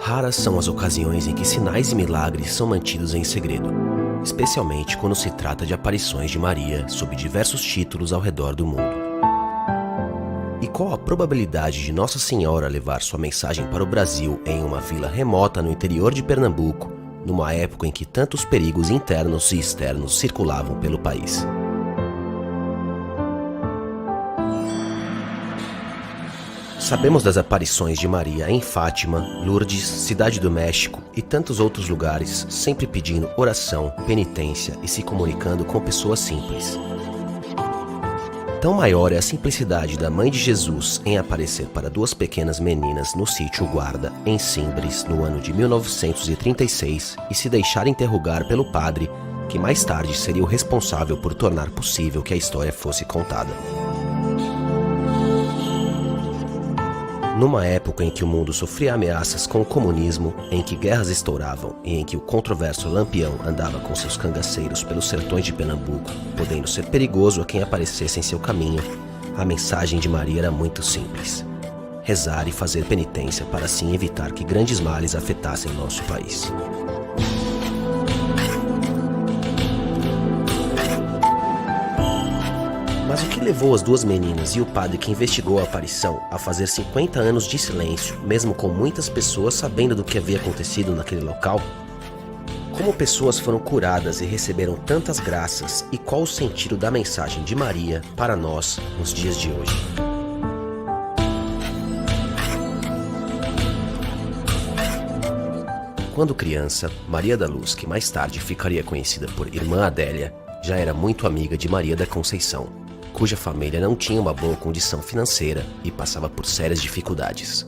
Raras são as ocasiões em que sinais e milagres são mantidos em segredo, especialmente quando se trata de aparições de Maria sob diversos títulos ao redor do mundo. E qual a probabilidade de Nossa Senhora levar sua mensagem para o Brasil em uma vila remota no interior de Pernambuco, numa época em que tantos perigos internos e externos circulavam pelo país? Sabemos das aparições de Maria em Fátima, Lourdes, Cidade do México e tantos outros lugares, sempre pedindo oração, penitência e se comunicando com pessoas simples. Tão maior é a simplicidade da Mãe de Jesus em aparecer para duas pequenas meninas no sítio Guarda, em Simbres, no ano de 1936, e se deixar interrogar pelo padre, que mais tarde seria o responsável por tornar possível que a história fosse contada. Numa época em que o mundo sofria ameaças com o comunismo, em que guerras estouravam e em que o controverso Lampião andava com seus cangaceiros pelos sertões de Pernambuco, podendo ser perigoso a quem aparecesse em seu caminho, a mensagem de Maria era muito simples: rezar e fazer penitência para assim evitar que grandes males afetassem nosso país. Mas o que levou as duas meninas e o padre que investigou a aparição a fazer 50 anos de silêncio, mesmo com muitas pessoas sabendo do que havia acontecido naquele local? Como pessoas foram curadas e receberam tantas graças, e qual o sentido da mensagem de Maria para nós nos dias de hoje? Quando criança, Maria da Luz, que mais tarde ficaria conhecida por Irmã Adélia, já era muito amiga de Maria da Conceição, cuja família não tinha uma boa condição financeira e passava por sérias dificuldades.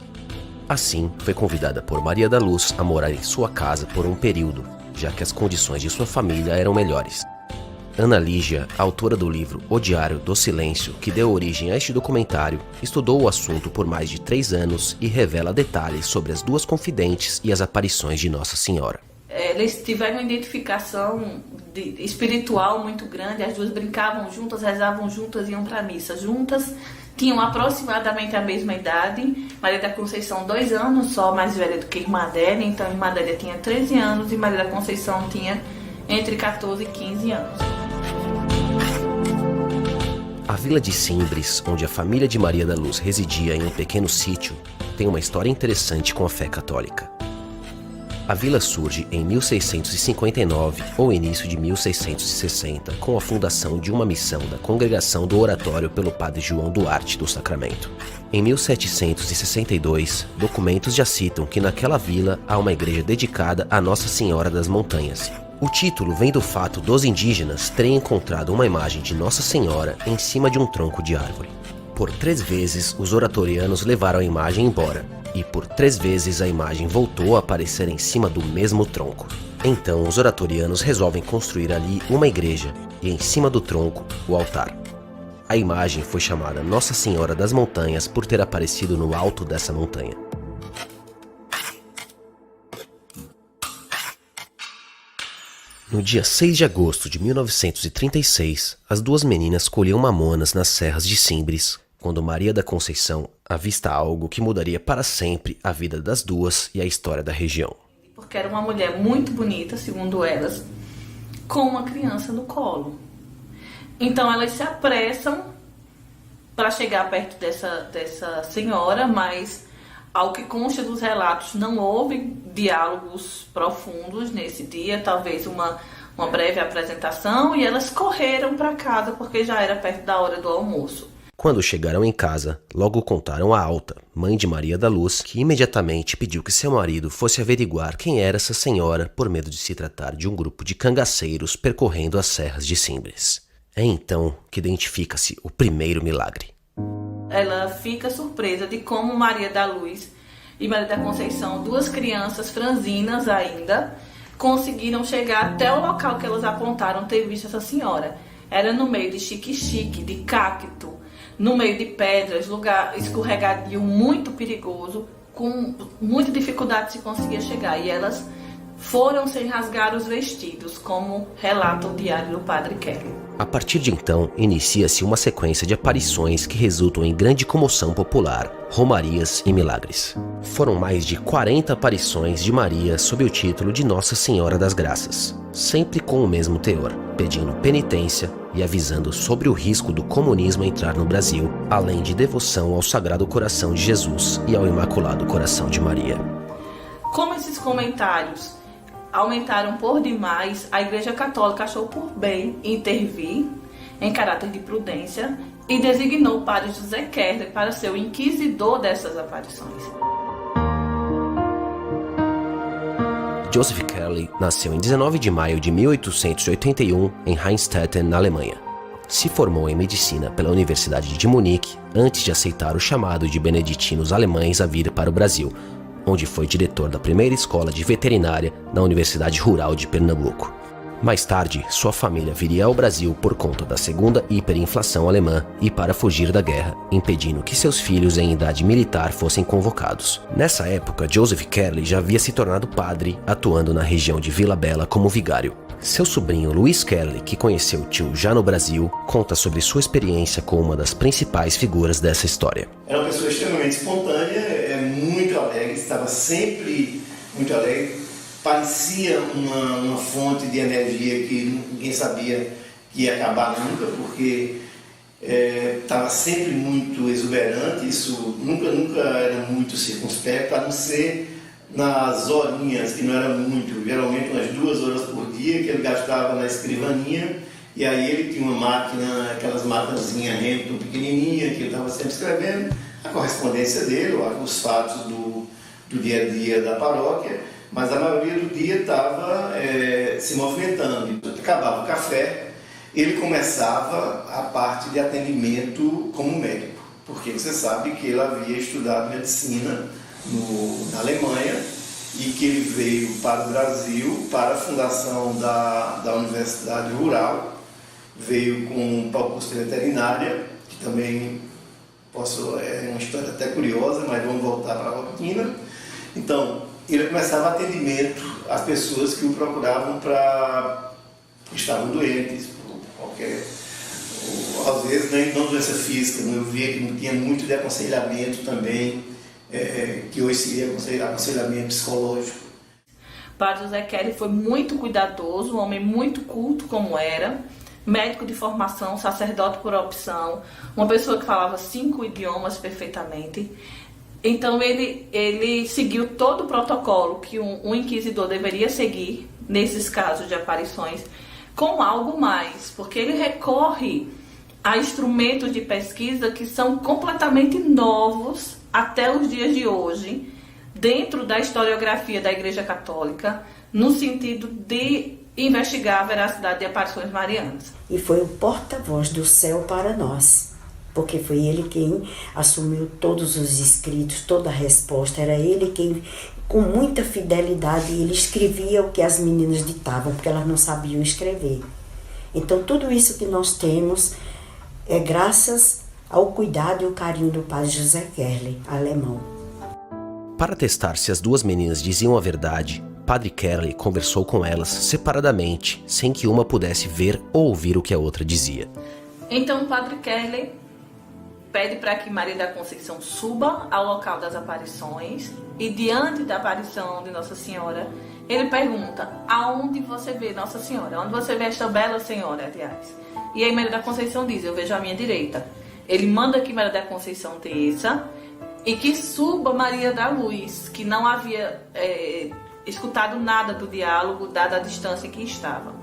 Assim, foi convidada por Maria da Luz a morar em sua casa por um período, já que as condições de sua família eram melhores. Ana Lígia, autora do livro O Diário do Silêncio, que deu origem a este documentário, estudou o assunto por mais de 3 anos e revela detalhes sobre as duas confidentes e as aparições de Nossa Senhora. Eles tiveram uma identificação espiritual muito grande, as duas brincavam juntas, rezavam juntas, iam para a missa juntas, tinham aproximadamente a mesma idade. Maria da Conceição 2 anos só mais velha do que Irmã Adélia, então Irmã Adélia tinha 13 anos e Maria da Conceição tinha entre 14 e 15 anos. A vila de Simbres, onde a família de Maria da Luz residia em um pequeno sítio, tem uma história interessante com a fé católica. A vila surge em 1659 ou início de 1660, com a fundação de uma missão da Congregação do Oratório pelo padre João Duarte do Sacramento. Em 1762, documentos já citam que naquela vila há uma igreja dedicada a Nossa Senhora das Montanhas. O título vem do fato dos indígenas terem encontrado uma imagem de Nossa Senhora em cima de um tronco de árvore. Por 3 vezes, os oratorianos levaram a imagem embora, e por 3 vezes a imagem voltou a aparecer em cima do mesmo tronco. Então os oratorianos resolvem construir ali uma igreja e em cima do tronco o altar. A imagem foi chamada Nossa Senhora das Montanhas por ter aparecido no alto dessa montanha. No dia 6 de agosto de 1936, as duas meninas colhiam mamonas nas serras de Simbres, quando Maria da Conceição avista algo que mudaria para sempre a vida das duas e a história da região. Porque era uma mulher muito bonita, segundo elas, com uma criança no colo. Então elas se apressam para chegar perto dessa senhora, mas ao que consta dos relatos, não houve diálogos profundos nesse dia, talvez uma breve apresentação, e elas correram para casa porque já era perto da hora do almoço. Quando chegaram em casa, logo contaram a Alta, mãe de Maria da Luz, que imediatamente pediu que seu marido fosse averiguar quem era essa senhora por medo de se tratar de um grupo de cangaceiros percorrendo as serras de Simbres. É então que identifica-se o primeiro milagre. Ela fica surpresa de como Maria da Luz e Maria da Conceição, duas crianças franzinas ainda, conseguiram chegar até o local que elas apontaram ter visto essa senhora. Era no meio de xique-xique, de cacto, no meio de pedras, lugar escorregadio muito perigoso, com muita dificuldade se conseguia chegar. E elas foram sem rasgar os vestidos, como relata o diário do Padre Kelly. A partir de então, inicia-se uma sequência de aparições que resultam em grande comoção popular, romarias e milagres. Foram mais de 40 aparições de Maria sob o título de Nossa Senhora das Graças, sempre com o mesmo teor, pedindo penitência e avisando sobre o risco do comunismo entrar no Brasil, além de devoção ao Sagrado Coração de Jesus e ao Imaculado Coração de Maria. Como esses comentários aumentaram por demais, a Igreja Católica achou por bem intervir em caráter de prudência e designou o padre José Kerley para ser o inquisidor dessas aparições. Joseph Kerley nasceu em 19 de maio de 1881 em Rheinstetten, na Alemanha. Se formou em medicina pela Universidade de Munique antes de aceitar o chamado de beneditinos alemães a vir para o Brasil, onde foi diretor da primeira escola de veterinária na Universidade Rural de Pernambuco. Mais tarde, sua família viria ao Brasil por conta da segunda hiperinflação alemã e para fugir da guerra, impedindo que seus filhos em idade militar fossem convocados. Nessa época, Joseph Kerley já havia se tornado padre, atuando na região de Vila Bela como vigário. Seu sobrinho Luiz Kerley, que conheceu o tio já no Brasil, conta sobre sua experiência com uma das principais figuras dessa história. Era uma pessoa extremamente espontânea, muito alegre, estava sempre muito alegre, parecia uma fonte de energia que ninguém sabia que ia acabar nunca, porque estava sempre muito exuberante, isso nunca era muito circunspecto, a não ser nas horinhas, que não era muito, geralmente umas 2 horas por dia, que ele gastava na escrivaninha, e aí ele tinha uma máquina, aquelas máquinazinhas Hamilton pequenininha, que ele estava sempre escrevendo a correspondência dele, os fatos do dia a dia da paróquia, mas a maioria do dia estava se movimentando. Acabava o café, ele começava a parte de atendimento como médico, porque você sabe que ele havia estudado medicina na Alemanha e que ele veio para o Brasil para a fundação da Universidade Rural, veio com o curso de veterinária, que também é uma história até curiosa, mas vamos voltar para a rotina. Então, ele começava atendimento às pessoas que o procuravam que estavam doentes, por qualquer, às vezes nem não doença física, eu via que tinha muito de aconselhamento também, que hoje seria aconselhamento psicológico. O padre José Kerley foi muito cuidadoso, um homem muito culto como era, médico de formação, sacerdote por opção, uma pessoa que falava 5 idiomas perfeitamente. Então ele seguiu todo o protocolo que um inquisidor deveria seguir nesses casos de aparições, com algo mais, porque ele recorre a instrumentos de pesquisa que são completamente novos até os dias de hoje, dentro da historiografia da Igreja Católica, no sentido de investigar a veracidade de aparições marianas. E foi o porta-voz do céu para nós, porque foi ele quem assumiu todos os escritos, toda a resposta. Era ele quem, com muita fidelidade, ele escrevia o que as meninas ditavam, porque elas não sabiam escrever. Então tudo isso que nós temos é graças ao cuidado e o carinho do padre José Kerley, alemão. Para testar se as duas meninas diziam a verdade, Padre Kerley conversou com elas separadamente, sem que uma pudesse ver ou ouvir o que a outra dizia. Então o Padre Kerley pede para que Maria da Conceição suba ao local das aparições e, diante da aparição de Nossa Senhora, ele pergunta: aonde você vê Nossa Senhora? Onde você vê esta bela senhora, aliás? E aí Maria da Conceição diz: eu vejo à minha direita. Ele manda que Maria da Conceição desça e que suba Maria da Luz, que não havia escutado nada do diálogo, dada a distância em que estava.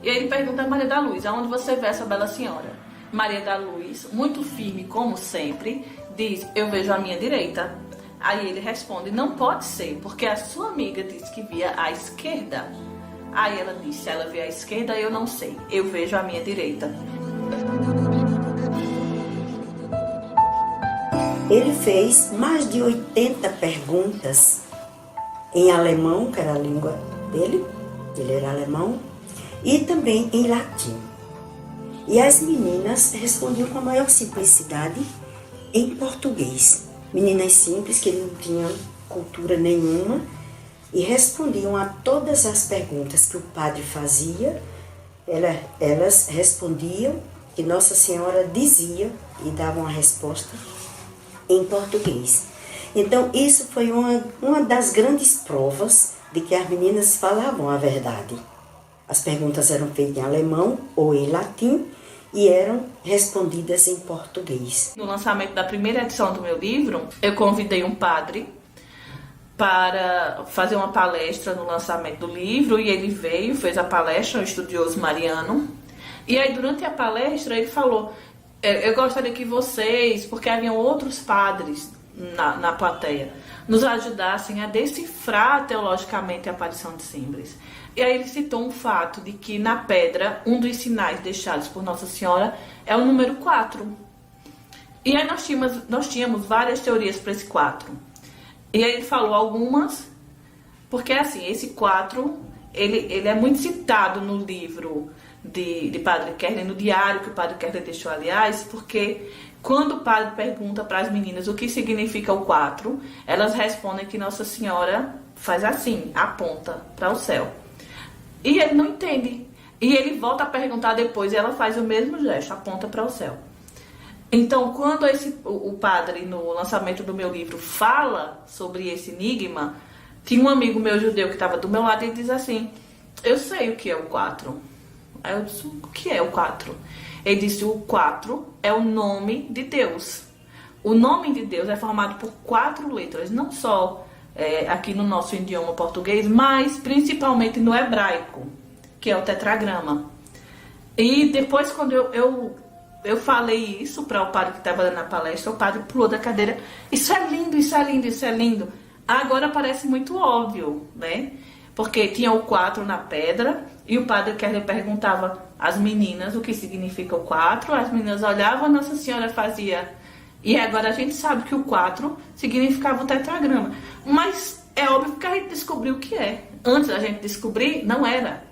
E aí ele pergunta a Maria da Luz: aonde você vê essa bela senhora? Maria da Luz, muito firme como sempre, diz: eu vejo à minha direita. Aí ele responde: não pode ser, porque a sua amiga disse que via à esquerda. Aí ela disse: se ela vê à esquerda, eu não sei, eu vejo à minha direita. Ele fez mais de 80 perguntas em alemão, que era a língua dele, ele era alemão, e também em latim. E as meninas respondiam com a maior simplicidade em português. Meninas simples, que não tinham cultura nenhuma, e respondiam a todas as perguntas que o padre fazia Elas respondiam que Nossa Senhora dizia e dava uma resposta em português. Então, isso foi uma das grandes provas de que as meninas falavam a verdade. As perguntas eram feitas em alemão ou em latim e eram respondidas em português. No lançamento da primeira edição do meu livro, eu convidei um padre para fazer uma palestra no lançamento do livro, e ele veio, fez a palestra, um estudioso mariano. E aí, durante a palestra, ele falou: eu gostaria que vocês, porque haviam outros padres na plateia, nos ajudassem a decifrar teologicamente a aparição de Simbris. E aí ele citou um fato de que na pedra, um dos sinais deixados por Nossa Senhora é o número 4. E aí nós tínhamos várias teorias para esse 4. E aí ele falou algumas, porque assim, esse 4, ele é muito citado no livro de Padre Kerley, no diário que o Padre Kerley deixou, aliás, porque quando o padre pergunta para as meninas o que significa o 4, elas respondem que Nossa Senhora faz assim, aponta para o céu. E ele não entende. E ele volta a perguntar depois e ela faz o mesmo gesto, aponta para o céu. Então, quando o padre, no lançamento do meu livro, fala sobre esse enigma, tinha um amigo meu judeu que estava do meu lado e ele diz assim: eu sei o que é o 4. Aí eu disse: o que é o 4? Ele disse: o 4 é o nome de Deus. O nome de Deus é formado por 4 letras, não só aqui no nosso idioma português, mas principalmente no hebraico, que é o tetragrama. E depois, quando eu falei isso para o padre que estava dando a palestra, o padre pulou da cadeira: isso é lindo, isso é lindo, isso é lindo. Agora parece muito óbvio, né? Porque tinha o 4 na pedra e o padre Kerley perguntava às meninas o que significa o 4, as meninas olhavam, a Nossa Senhora fazia. E agora a gente sabe que o 4 significava o tetragrama. Mas é óbvio que a gente descobriu o que é. Antes da gente descobrir, não era.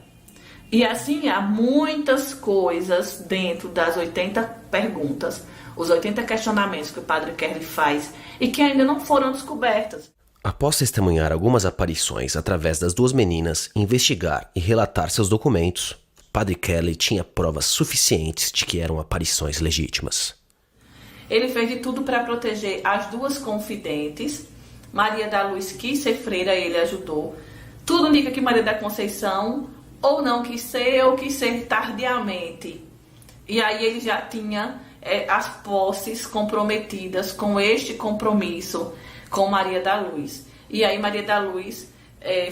E assim, há muitas coisas dentro das 80 perguntas, os 80 questionamentos que o Padre Kerley faz e que ainda não foram descobertas. Após testemunhar algumas aparições através das duas meninas, investigar e relatar seus documentos, Padre Kerley tinha provas suficientes de que eram aparições legítimas. Ele fez de tudo para proteger as duas confidentes. Maria da Luz quis ser freira, ele ajudou. Tudo indica que Maria da Conceição ou não quis ser, ou quis ser tardiamente. E aí ele já tinha as posses comprometidas com este compromisso com Maria da Luz. E aí Maria da Luz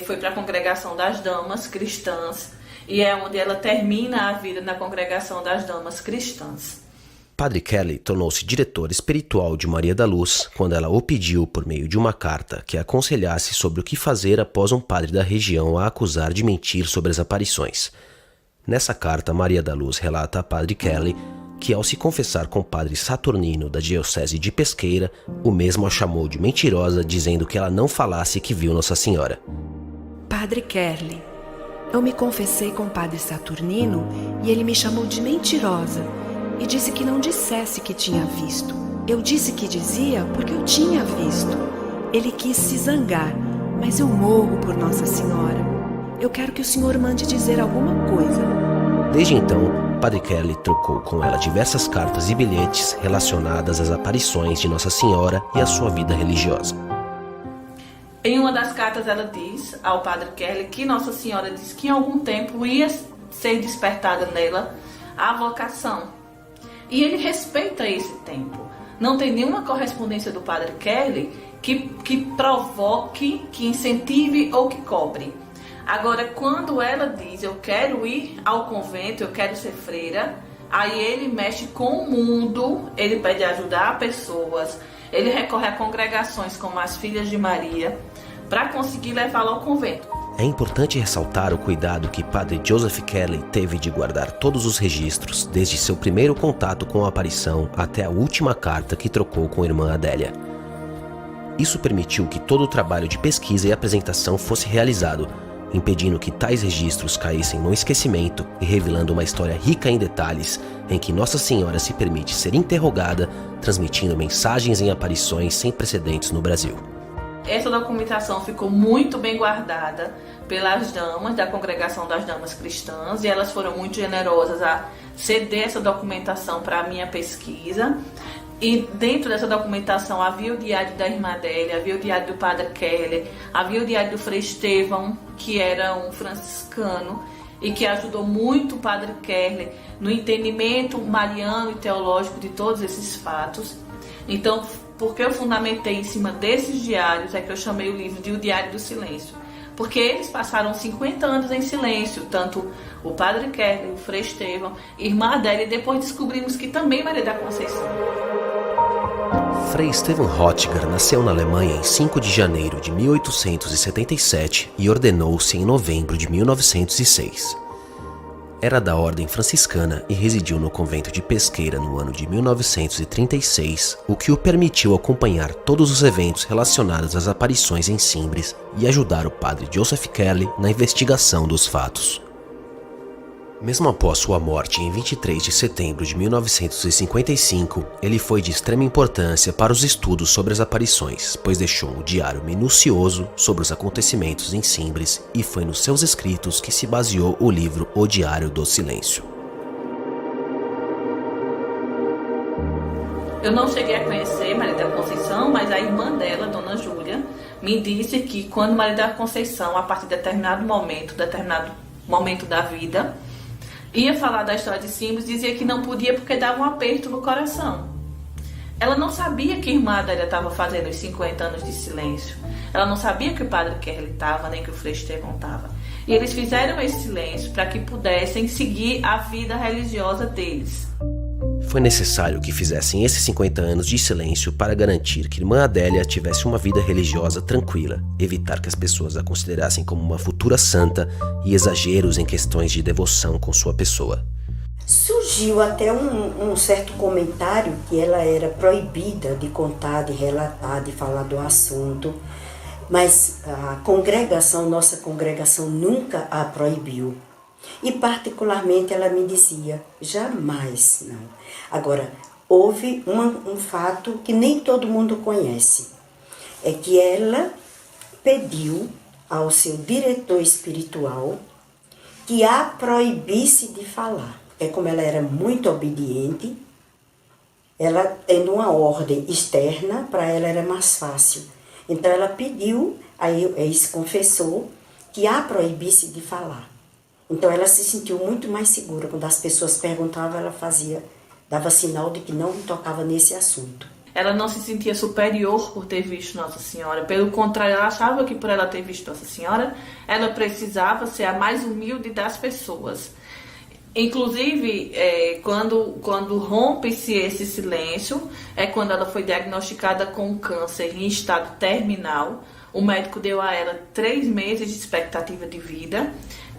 foi para a Congregação das Damas Cristãs, e é onde ela termina a vida na Congregação das Damas Cristãs. Padre Kerley tornou-se diretor espiritual de Maria da Luz quando ela o pediu por meio de uma carta que a aconselhasse sobre o que fazer após um padre da região a acusar de mentir sobre as aparições. Nessa carta, Maria da Luz relata a Padre Kerley que, ao se confessar com o padre Saturnino da diocese de Pesqueira, o mesmo a chamou de mentirosa, dizendo que ela não falasse que viu Nossa Senhora. Padre Kerley, eu me confessei com o padre Saturnino e ele me chamou de mentirosa e disse que não dissesse que tinha visto. Eu disse que dizia porque eu tinha visto. Ele quis se zangar, mas eu morro por Nossa Senhora. Eu quero que o senhor mande dizer alguma coisa. Desde então, Padre Kerley trocou com ela diversas cartas e bilhetes relacionadas às aparições de Nossa Senhora e à sua vida religiosa. Em uma das cartas ela diz ao Padre Kerley que Nossa Senhora disse que em algum tempo ia ser despertada nela a vocação. E ele respeita esse tempo. Não tem nenhuma correspondência do Padre Kerley que provoque, que incentive ou que cobre. Agora, quando ela diz: eu quero ir ao convento, eu quero ser freira, aí ele mexe com o mundo, ele pede ajuda a pessoas, ele recorre a congregações como as Filhas de Maria para conseguir levá-la ao convento. É importante ressaltar o cuidado que Padre Joseph Kerley teve de guardar todos os registros, desde seu primeiro contato com a aparição até a última carta que trocou com a irmã Adélia. Isso permitiu que todo o trabalho de pesquisa e apresentação fosse realizado, impedindo que tais registros caíssem no esquecimento e revelando uma história rica em detalhes em que Nossa Senhora se permite ser interrogada, transmitindo mensagens em aparições sem precedentes no Brasil. Essa documentação ficou muito bem guardada pelas damas da Congregação das Damas Cristãs, e elas foram muito generosas a ceder essa documentação para a minha pesquisa. E dentro dessa documentação havia o diário da irmã Adélia, havia o diário do padre Keller, havia o diário do Frei Estevão, que era um franciscano e que ajudou muito o padre Keller no entendimento mariano e teológico de todos esses fatos. Então, porque eu fundamentei em cima desses diários, é que eu chamei o livro de O Diário do Silêncio. Porque eles passaram 50 anos em silêncio, tanto o padre Keller, o Frei Estevão, irmã Adélia, e depois descobrimos que também Maria da Conceição. Frei Stefan Röttger nasceu na Alemanha em 5 de janeiro de 1877 e ordenou-se em novembro de 1906. Era da ordem franciscana e residiu no convento de Pesqueira no ano de 1936, o que o permitiu acompanhar todos os eventos relacionados às aparições em Simbres e ajudar o padre Joseph Kerley na investigação dos fatos. Mesmo após sua morte em 23 de setembro de 1955, ele foi de extrema importância para os estudos sobre as aparições, pois deixou um diário minucioso sobre os acontecimentos em Simbres e foi nos seus escritos que se baseou o livro O Diário do Silêncio. Eu não cheguei a conhecer Maria da Conceição, mas a irmã dela, Dona Júlia, me disse que quando Maria da Conceição, a partir de determinado momento da vida, ia falar da história de Simbres, dizia que não podia porque dava um aperto no coração. Ela não sabia que a irmã Adélia estava fazendo os 50 anos de silêncio. Ela não sabia que o padre Kerley estava, nem que o Frei Estevão estava. E eles fizeram esse silêncio para que pudessem seguir a vida religiosa deles. Foi necessário que fizessem esses 50 anos de silêncio para garantir que irmã Adélia tivesse uma vida religiosa tranquila, evitar que as pessoas a considerassem como uma futura santa e exageros em questões de devoção com sua pessoa. Surgiu até um certo comentário que ela era proibida de contar, de relatar, de falar do assunto, mas a congregação, nossa congregação, nunca a proibiu. E particularmente ela me dizia, jamais, não. Agora, houve um fato que nem todo mundo conhece. É que ela pediu ao seu diretor espiritual que a proibisse de falar. Porque como ela era muito obediente, ela tendo uma ordem externa, para ela era mais fácil. Então ela pediu, aí o ex-confessor, que a proibisse de falar. Então ela se sentiu muito mais segura. Quando as pessoas perguntavam, ela dava sinal de que não tocava nesse assunto. Ela não se sentia superior por ter visto Nossa Senhora. Pelo contrário, ela achava que por ela ter visto Nossa Senhora, ela precisava ser a mais humilde das pessoas. Inclusive, quando rompe-se esse silêncio, é quando ela foi diagnosticada com câncer em estado terminal. O médico deu a ela 3 meses de expectativa de vida.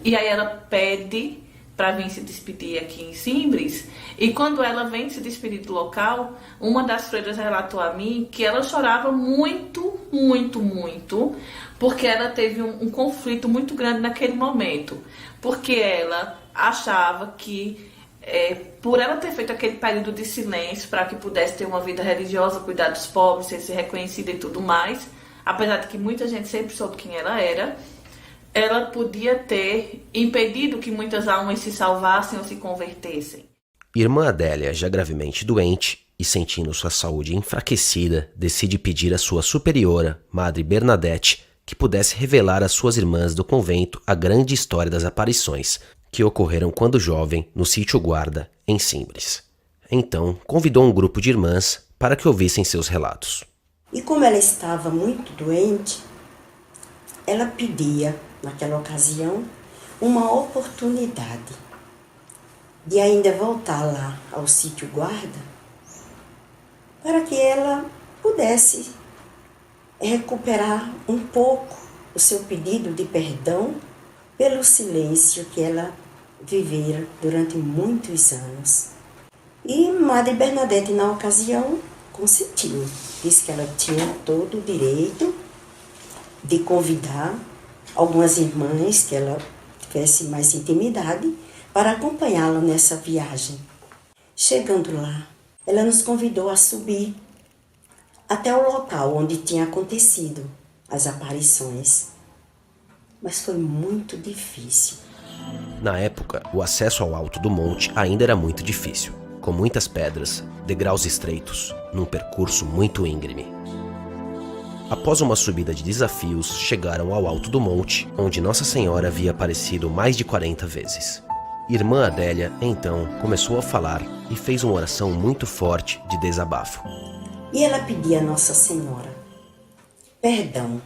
E aí ela pede para vir se despedir aqui em Simbres. E quando ela vem se despedir do local, uma das freiras relatou a mim que ela chorava muito, muito, muito, porque ela teve um conflito muito grande naquele momento. Porque ela achava que, por ela ter feito aquele período de silêncio para que pudesse ter uma vida religiosa, cuidar dos pobres, ser reconhecida e tudo mais, apesar de que muita gente sempre soube quem ela podia ter impedido que muitas almas se salvassem ou se convertessem. Irmã Adélia, já gravemente doente e sentindo sua saúde enfraquecida, decide pedir à sua superiora, Madre Bernadette, que pudesse revelar às suas irmãs do convento a grande história das aparições, que ocorreram quando jovem no sítio Guarda, em Simbres. Então, convidou um grupo de irmãs para que ouvissem seus relatos. E como ela estava muito doente, ela pedia, naquela ocasião, uma oportunidade de ainda voltar lá ao sítio Guarda para que ela pudesse recuperar um pouco o seu pedido de perdão pelo silêncio que ela vivera durante muitos anos. E Madre Bernadette, na ocasião, consentiu. Disse que ela tinha todo o direito de convidar algumas irmãs que ela tivesse mais intimidade para acompanhá-la nessa viagem. Chegando lá, ela nos convidou a subir até o local onde tinha acontecido as aparições. Mas foi muito difícil. Na época, o acesso ao alto do monte ainda era muito difícil, com muitas pedras, degraus estreitos, num percurso muito íngreme. Após uma subida de desafios, chegaram ao alto do monte, onde Nossa Senhora havia aparecido mais de 40 vezes. Irmã Adélia, então, começou a falar e fez uma oração muito forte de desabafo. E ela pedia a Nossa Senhora perdão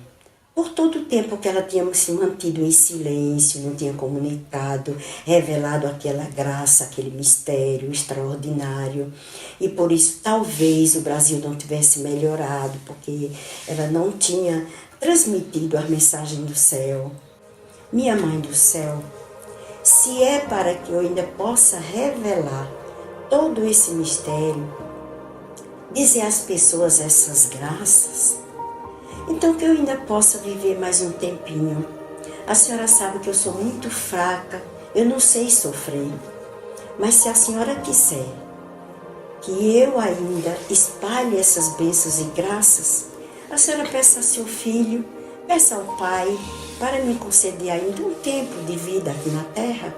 por todo o tempo que ela tinha se mantido em silêncio, não tinha comunicado, revelado aquela graça, aquele mistério extraordinário. E por isso talvez o Brasil não tivesse melhorado, porque ela não tinha transmitido a mensagem do céu. Minha Mãe do Céu, se é para que eu ainda possa revelar todo esse mistério, dizer às pessoas essas graças, então que eu ainda possa viver mais um tempinho. A senhora sabe que eu sou muito fraca, eu não sei sofrer. Mas se a senhora quiser que eu ainda espalhe essas bênçãos e graças, a senhora peça a seu filho, peça ao Pai, para me conceder ainda um tempo de vida aqui na terra.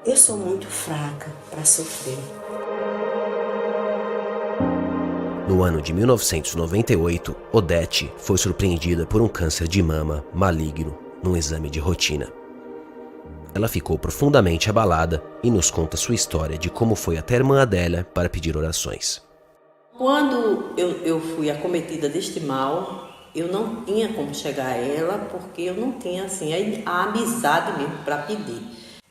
Eu sou muito fraca para sofrer. No ano de 1998, Odete foi surpreendida por um câncer de mama maligno num exame de rotina. Ela ficou profundamente abalada e nos conta sua história de como foi até a irmã Adélia para pedir orações. Quando eu fui acometida deste mal, eu não tinha como chegar a ela, porque eu não tinha assim, a amizade mesmo para pedir.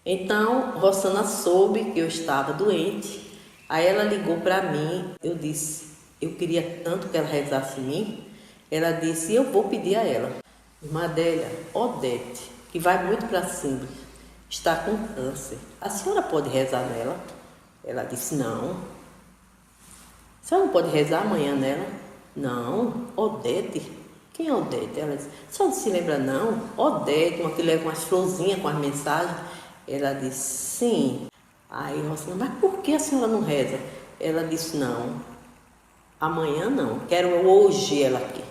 Então, Rosana soube que eu estava doente, aí ela ligou para mim, eu disse, eu queria tanto que ela rezasse em mim, ela disse, eu vou pedir a ela. Irmã Adélia, Odete, que vai muito para cima, está com câncer, a senhora pode rezar nela? Ela disse, não. A senhora não pode rezar amanhã nela? Não. Odete? Quem é Odete? Ela disse, a senhora não se lembra não? Odete, uma que leva umas florzinhas com as mensagens. Ela disse, sim. Aí Rosana, mas por que a senhora não reza? Ela disse, não. Amanhã não, quero hoje ela aqui.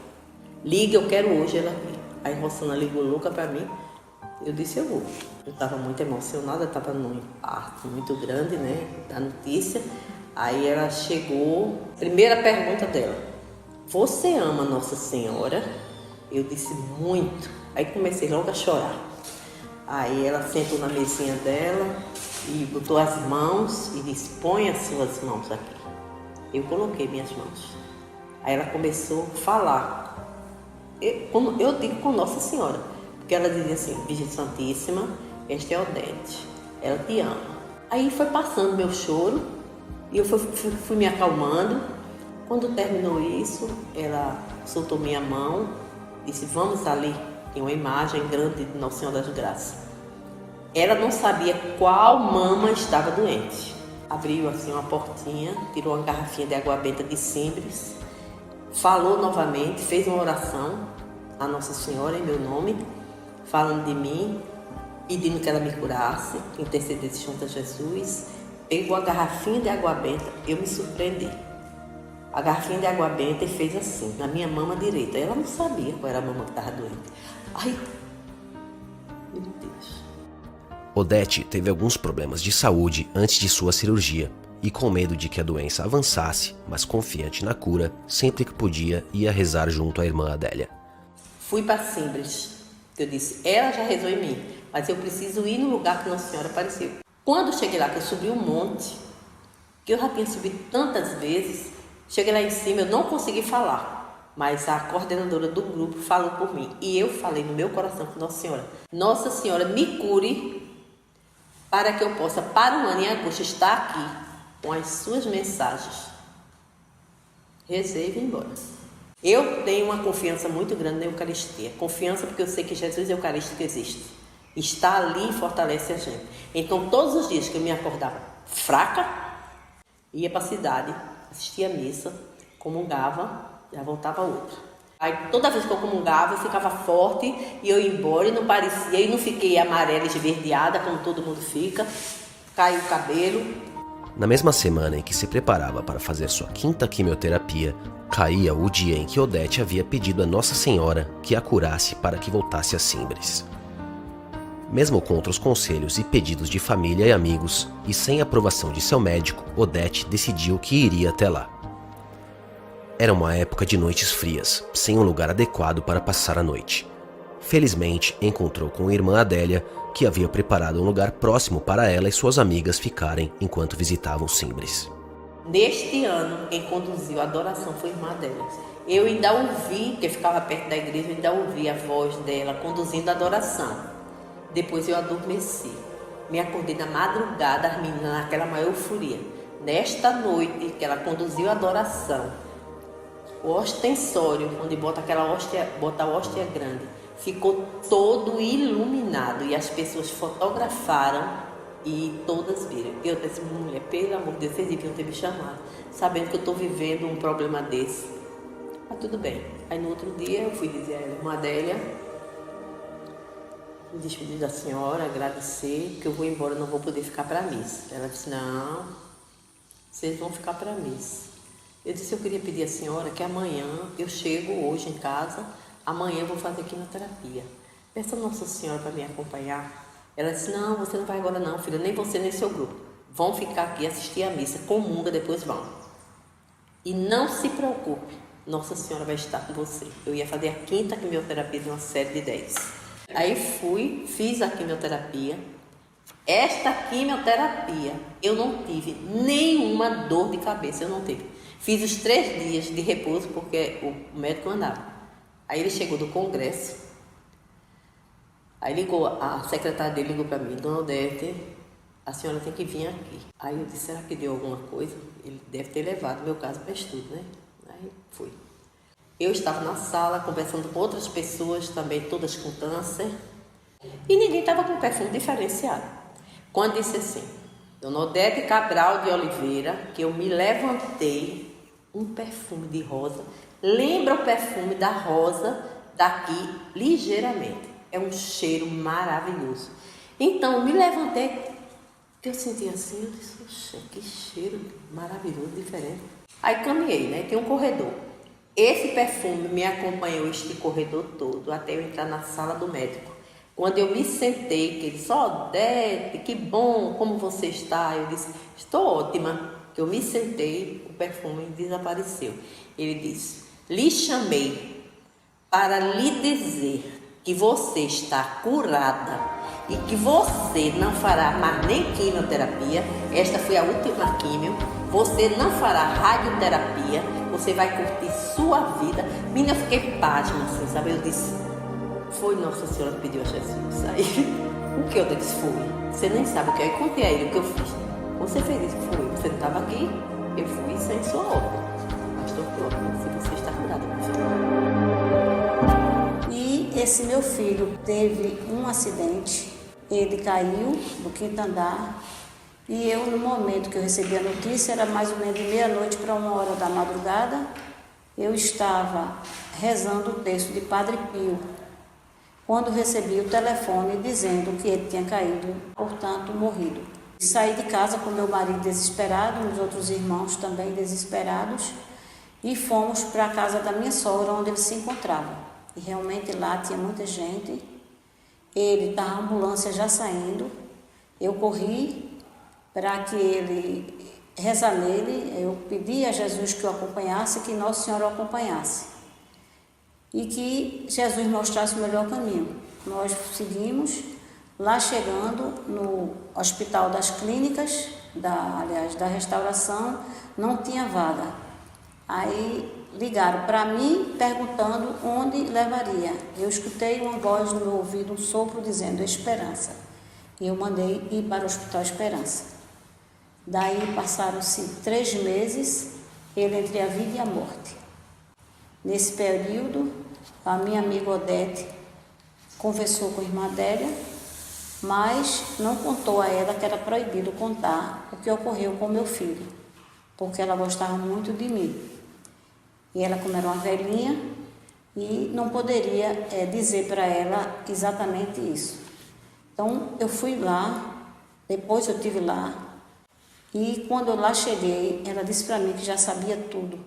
Liga, eu quero hoje ela aqui. Aí Rosana ligou louca para mim. Eu disse, eu vou. Eu estava muito emocionada, estava num impacto muito grande, né, da notícia. Aí ela chegou, primeira pergunta dela, você ama Nossa Senhora? Eu disse, muito. Aí comecei logo a chorar. Aí ela sentou na mesinha dela e botou as mãos e disse, põe as suas mãos aqui. Eu coloquei minhas mãos. Aí ela começou a falar. Eu digo com Nossa Senhora, porque ela dizia assim, Virgem Santíssima, esta é Odete, ela te ama. Aí foi passando meu choro e eu fui me acalmando. Quando terminou isso, ela soltou minha mão, disse, vamos ali, tem uma imagem grande de Nossa Senhora das Graças. Ela não sabia qual mama estava doente. Abriu assim uma portinha, tirou uma garrafinha de água benta de Simbres, falou novamente, fez uma oração a Nossa Senhora em meu nome, falando de mim, pedindo que ela me curasse, que intercedesse junto a Jesus. Pegou a garrafinha de água benta, eu me surpreendi. A garrafinha de água benta e fez assim, na minha mama direita. Ela não sabia qual era a mama que estava doente. Ai, meu Deus. Odete teve alguns problemas de saúde antes de sua cirurgia e com medo de que a doença avançasse, mas confiante na cura, sempre que podia ia rezar junto à irmã Adélia. Fui para Simbres. Eu disse, ela já rezou em mim, mas eu preciso ir no lugar que Nossa Senhora apareceu. Quando eu cheguei lá, que eu subi um monte, que eu já tinha subido tantas vezes, cheguei lá em cima, eu não consegui falar, mas a coordenadora do grupo falou por mim. E eu falei no meu coração com Nossa Senhora, me cure, para que eu possa, para o ano em agosto, estar aqui com as suas mensagens. Rezei e vim embora. Eu tenho uma confiança muito grande na Eucaristia. Confiança porque eu sei que Jesus Eucarístico existe. Está ali e fortalece a gente. Então, todos os dias que eu me acordava fraca, ia para a cidade, assistia a missa, comungava, já voltava outra. Aí, toda vez que eu comungava, eu ficava forte e eu ia embora e não parecia, e não fiquei amarela, esverdeada, como todo mundo fica. Caiu o cabelo. Na mesma semana em que se preparava para fazer sua 5ª quimioterapia, caía o dia em que Odete havia pedido a Nossa Senhora que a curasse para que voltasse a Simbres. Mesmo contra os conselhos e pedidos de família e amigos, e sem a aprovação de seu médico, Odete decidiu que iria até lá. Era uma época de noites frias, sem um lugar adequado para passar a noite. Felizmente, encontrou com a irmã Adélia, que havia preparado um lugar próximo para ela e suas amigas ficarem enquanto visitavam Simbres. Neste ano, quem conduziu a adoração foi a irmã Adélia. Eu ainda ouvi, porque eu ficava perto da igreja, eu ainda ouvi a voz dela conduzindo a adoração. Depois eu adormeci. Me acordei na madrugada, as meninas naquela maior euforia. Nesta noite que ela conduziu a adoração, o ostensório, onde bota aquela hóstia, bota a hóstia grande, ficou todo iluminado e as pessoas fotografaram e todas viram. Eu disse, mulher, pelo amor de Deus, vocês deviam ter me chamado, sabendo que eu estou vivendo um problema desse. Mas tudo bem. Aí no outro dia eu fui dizer a ela, irmã Adélia, me despedir da senhora, agradecer, que eu vou embora, não vou poder ficar para a missa. Ela disse, não, vocês vão ficar para a missa. Eu disse, eu queria pedir à senhora que amanhã, eu chego hoje em casa, amanhã eu vou fazer quimioterapia. Peça a Nossa Senhora para me acompanhar. Ela disse, não, você não vai agora não, filha, nem você nem seu grupo. Vão ficar aqui assistir a missa, comunga, depois vão. E não se preocupe, Nossa Senhora vai estar com você. Eu ia fazer a 5ª quimioterapia de uma série de 10. Aí fui, fiz a quimioterapia. Esta quimioterapia, eu não tive nenhuma dor de cabeça, eu não tive. Fiz os 3 dias de repouso, porque o médico andava. Aí ele chegou do congresso, aí ligou, a secretária dele ligou para mim, dona Odete, a senhora tem que vir aqui. Aí eu disse, será que deu alguma coisa? Ele deve ter levado meu caso para estudo, né? Aí fui. Eu estava na sala conversando com outras pessoas também, todas com câncer, e ninguém estava com perfume diferenciado. Quando disse assim, dona Odete Cabral de Oliveira, que eu me levantei, um perfume de rosa, lembra o perfume da rosa daqui ligeiramente. É um cheiro maravilhoso. Então, eu me levantei, eu senti assim, eu disse, oxe, que cheiro maravilhoso, diferente. Aí caminhei, né? Tem um corredor. Esse perfume me acompanhou este corredor todo, até eu entrar na sala do médico. Quando eu me sentei, que ele disse, Odete, que bom, como você está? Eu disse, estou ótima. Que eu me sentei, o perfume desapareceu. Ele disse, lhe chamei para lhe dizer que você está curada e que você não fará mais nem quimioterapia. Esta foi a última quimio. Você não fará radioterapia. Você vai curtir sua vida. Menina, eu fiquei pasma, assim, sabe? Eu disse, foi Nossa Senhora que pediu a Jesus. Aí, o que eu disse foi, você nem sabe o que é. Eu contei a ele o que eu fiz. Você fez isso? Foi. Você não estava aqui? Eu fui sem sua ordem. Mas estou pronta. Se você está curada, meu filho. E esse meu filho teve um acidente. Ele caiu do 5º andar. E eu, no momento que eu recebi a notícia, era mais ou menos de meia-noite para 1h da madrugada, eu estava rezando o texto de Padre Pio, quando recebi o telefone dizendo que ele tinha caído, portanto, morrido. Saí de casa com meu marido desesperado, os outros irmãos também desesperados, e fomos para a casa da minha sogra, onde ele se encontrava. E realmente lá tinha muita gente, ele estava a ambulância já saindo, eu corri para que ele reza nele, eu pedi a Jesus que o acompanhasse, que Nossa Senhora o acompanhasse. E que Jesus mostrasse o melhor caminho. Nós seguimos, lá chegando no Hospital das Clínicas, da Restauração, não tinha vaga. Aí ligaram para mim perguntando onde levaria. Eu escutei uma voz no meu ouvido, um sopro dizendo Esperança. E eu mandei ir para o Hospital Esperança. Daí passaram-se 3 meses, ele entre a vida e a morte. Nesse período, a minha amiga Odete conversou com a irmã Adélia, mas não contou a ela que era proibido contar o que ocorreu com meu filho, porque ela gostava muito de mim. E ela, como era uma velhinha, e não poderia dizer para ela exatamente isso. Então, eu fui lá, depois eu estive lá, E quando eu lá cheguei, ela disse para mim que já sabia tudo,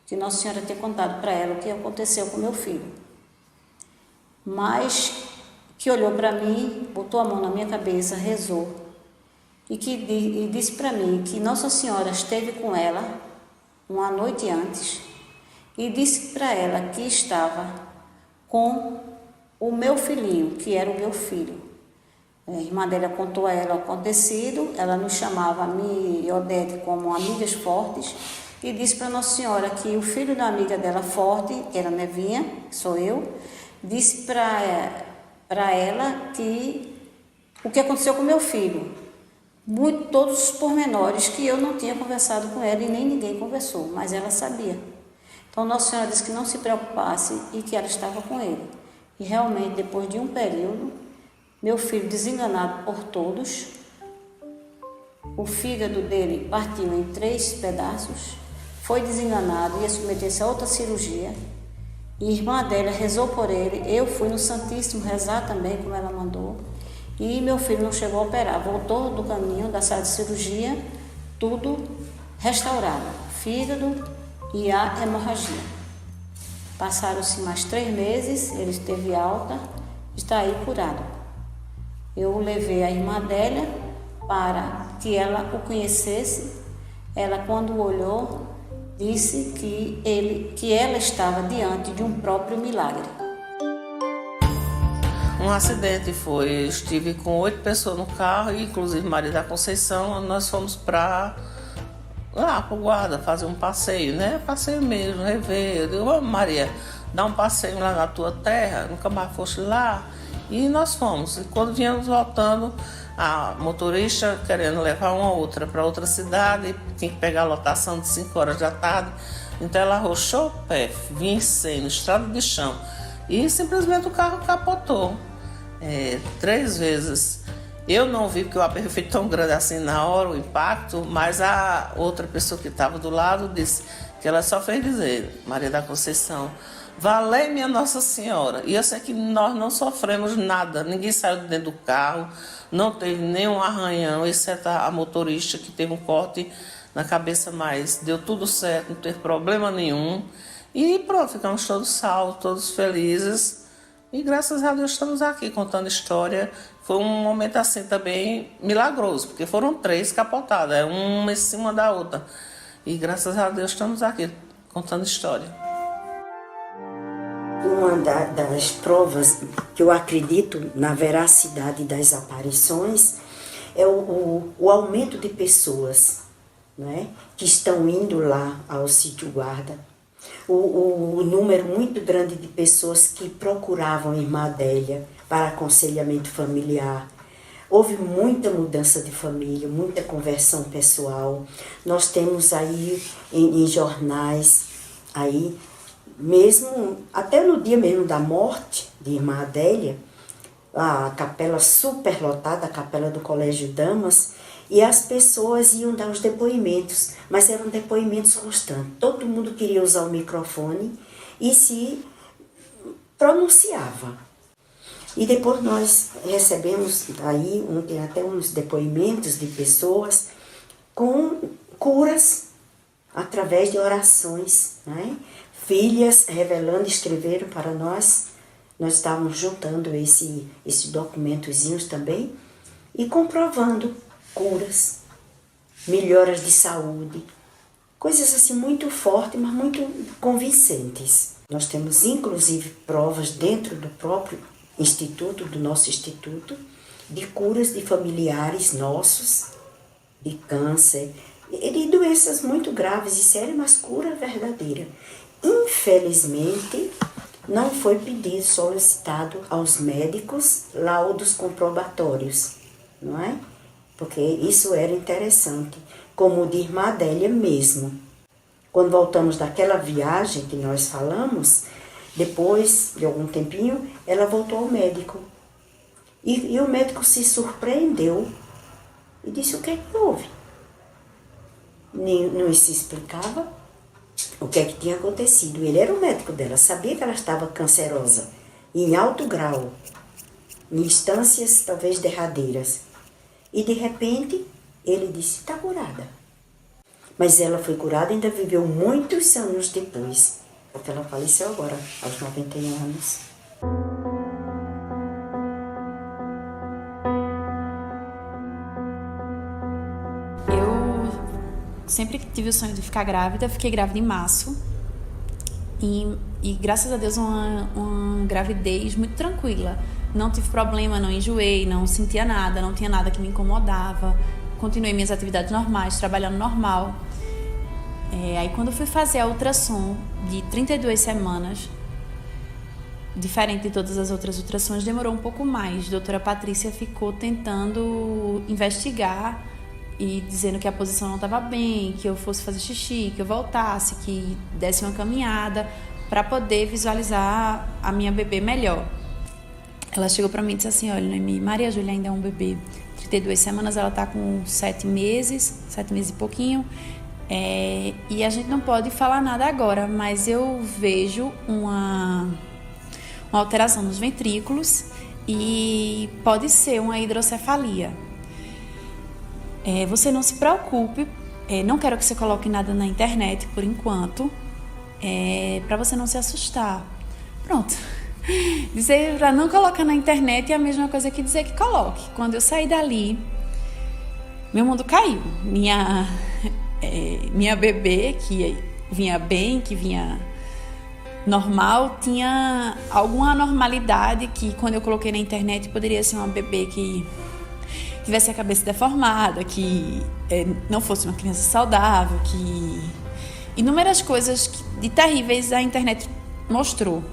que Nossa Senhora tinha contado para ela o que aconteceu com meu filho. Mas que olhou para mim, botou a mão na minha cabeça, rezou e disse para mim que Nossa Senhora esteve com ela uma noite antes e disse para ela que estava com o meu filhinho, que era o meu filho. A irmã dela contou a ela o acontecido, ela nos chamava, a mim e Odete, como amigas fortes, e disse para Nossa Senhora que o filho da amiga dela forte, que era Nevinha, que sou eu, disse para ela que o que aconteceu com meu filho, todos os pormenores que eu não tinha conversado com ela e nem ninguém conversou, mas ela sabia. Então Nossa Senhora disse que não se preocupasse e que ela estava com ele. E realmente, depois de um período, meu filho, desenganado por todos, o fígado dele partiu em 3 pedaços, foi desenganado, ia submeter-se a outra cirurgia. E a irmã dela rezou por ele, eu fui no Santíssimo rezar também, como ela mandou. E meu filho não chegou a operar, voltou do caminho da sala de cirurgia, tudo restaurado, fígado e a hemorragia. Passaram-se mais 3 meses, ele esteve alta, está aí curado. Eu levei a irmã dela para que ela o conhecesse. Ela, quando olhou, disse que ela estava diante de um próprio milagre. Um acidente foi, eu estive com 8 pessoas no carro, inclusive Maria da Conceição, nós fomos para lá pro Guarda fazer um passeio, né? Passeio mesmo, rever. Eu digo, Maria, dá um passeio lá na tua terra, nunca mais foste lá. E nós fomos. E quando viemos voltando, a motorista querendo levar uma outra para outra cidade, tinha que pegar a lotação de 5 horas da tarde. Então ela arrochou o pé, vencendo, estrada de chão. E simplesmente o carro capotou 3 vezes. Eu não vi porque o aperto foi tão grande assim na hora, o impacto, mas a outra pessoa que estava do lado disse que ela só fez dizer, Maria da Conceição, valei minha Nossa Senhora. E eu sei que nós não sofremos nada, ninguém saiu de dentro do carro, não teve nenhum arranhão, exceto a motorista que teve um corte na cabeça, mas deu tudo certo, não teve problema nenhum. E pronto, ficamos todos salvos, todos felizes. E graças a Deus estamos aqui contando história. Foi um momento assim também milagroso, porque foram 3 capotadas, uma em cima da outra. E graças a Deus estamos aqui contando história. Uma das provas que eu acredito na veracidade das aparições é o aumento de pessoas, né, que estão indo lá ao sítio Guarda. O número muito grande de pessoas que procuravam a irmã Adélia para aconselhamento familiar. Houve muita mudança de família, muita conversão pessoal. Nós temos aí em jornais, aí mesmo, até no dia mesmo da morte de irmã Adélia, a capela superlotada, a capela do Colégio Damas, e as pessoas iam dar os depoimentos, mas eram depoimentos constantes. Todo mundo queria usar o microfone e se pronunciava. E depois nós recebemos aí tem até uns depoimentos de pessoas com curas através de orações, né? Filhas revelando, escreveram para nós. Nós estávamos juntando esses documentozinhos também e comprovando curas, melhoras de saúde, coisas assim muito fortes, mas muito convincentes. Nós temos inclusive provas dentro do próprio instituto, do nosso instituto, de curas de familiares nossos, de câncer, de doenças muito graves e sérias, mas cura verdadeira. Infelizmente, não foi pedido, solicitado aos médicos laudos comprobatórios, não é? Porque isso era interessante, como o de irmã Adélia mesmo. Quando voltamos daquela viagem que nós falamos, depois de algum tempinho, ela voltou ao médico. E o médico se surpreendeu e disse: o que é que houve? Não se explicava o que é que tinha acontecido. Ele era o médico dela, sabia que ela estava cancerosa, em alto grau, em instâncias talvez derradeiras. E de repente, Ele disse, está curada. Mas ela foi curada e ainda viveu muitos anos depois, porque ela faleceu agora, aos 91 anos. Sempre tive o sonho de ficar grávida, fiquei grávida em março e graças a Deus uma gravidez muito tranquila. Não tive problema, não enjoei, não sentia nada, não tinha nada que me incomodava. Continuei minhas atividades normais, trabalhando normal. Aí quando eu fui fazer a ultrassom de 32 semanas, diferente de todas as outras ultrassons, demorou um pouco mais. A doutora Patrícia ficou tentando investigar e dizendo que a posição não estava bem, que eu fosse fazer xixi, que eu voltasse, que desse uma caminhada para poder visualizar a minha bebê melhor. Ela chegou para mim e disse assim, olha, Noemi, Maria Júlia ainda é um bebê, 32 semanas, ela está com 7 meses e pouquinho, e a gente não pode falar nada agora, mas eu vejo uma alteração nos ventrículos e pode ser uma hidrocefalia. Você não se preocupe, não quero que você coloque nada na internet por enquanto, para você não se assustar. Pronto. Dizer para não colocar na internet é a mesma coisa que dizer que coloque. Quando eu saí dali, meu mundo caiu. Minha bebê, que vinha bem, que vinha normal, tinha alguma anormalidade que quando eu coloquei na internet poderia ser uma bebê que tivesse a cabeça deformada, que não fosse uma criança saudável, que inúmeras coisas de terríveis a internet mostrou.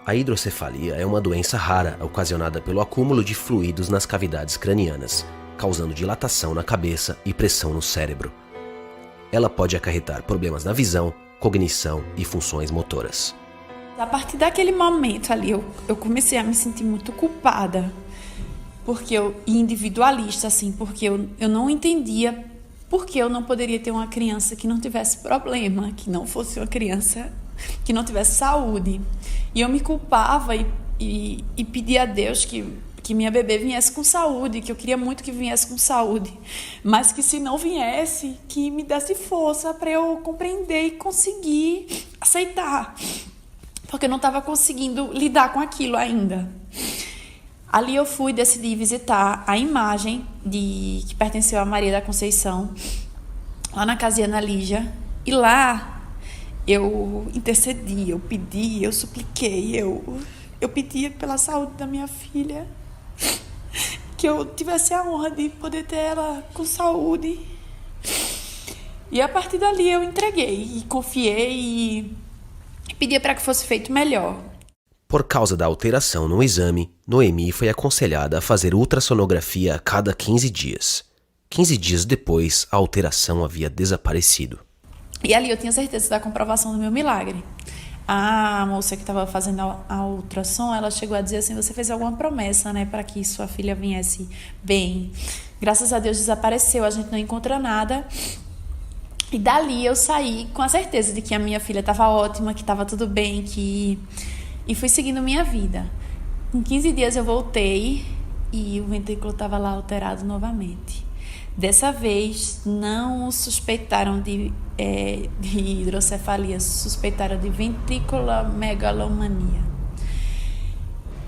A hidrocefalia é uma doença rara ocasionada pelo acúmulo de fluidos nas cavidades cranianas, causando dilatação na cabeça e pressão no cérebro. Ela pode acarretar problemas na visão, cognição e funções motoras. A partir daquele momento ali, eu comecei a me sentir muito culpada, e individualista, assim, porque eu não entendia por que eu não poderia ter uma criança que não tivesse problema, que não fosse uma criança que não tivesse saúde. E eu me culpava e pedia a Deus que minha bebê viesse com saúde, que eu queria muito que viesse com saúde, mas que se não viesse, que me desse força para eu compreender e conseguir aceitar, porque eu não estava conseguindo lidar com aquilo ainda. Ali eu decidi visitar a imagem que pertenceu a Maria da Conceição, lá na casa de Ana Lígia, e lá eu intercedi, eu pedi, eu supliquei, eu pedia pela saúde da minha filha, que eu tivesse a honra de poder ter ela com saúde. E a partir dali eu entreguei e confiei e pedia para que fosse feito melhor. Por causa da alteração no exame, Noemi foi aconselhada a fazer ultrassonografia a cada 15 dias. 15 dias depois, a alteração havia desaparecido. E ali eu tinha certeza da comprovação do meu milagre. A moça que estava fazendo a ultrassom, ela chegou a dizer assim, você fez alguma promessa, né, para que sua filha viesse bem. Graças a Deus desapareceu, a gente não encontra nada. E dali eu saí com a certeza de que a minha filha estava ótima, que estava tudo bem, e fui seguindo minha vida. Com 15 dias eu voltei e o ventrículo estava lá alterado novamente. Dessa vez não suspeitaram de hidrocefalia, suspeitaram de ventriculomegalomania.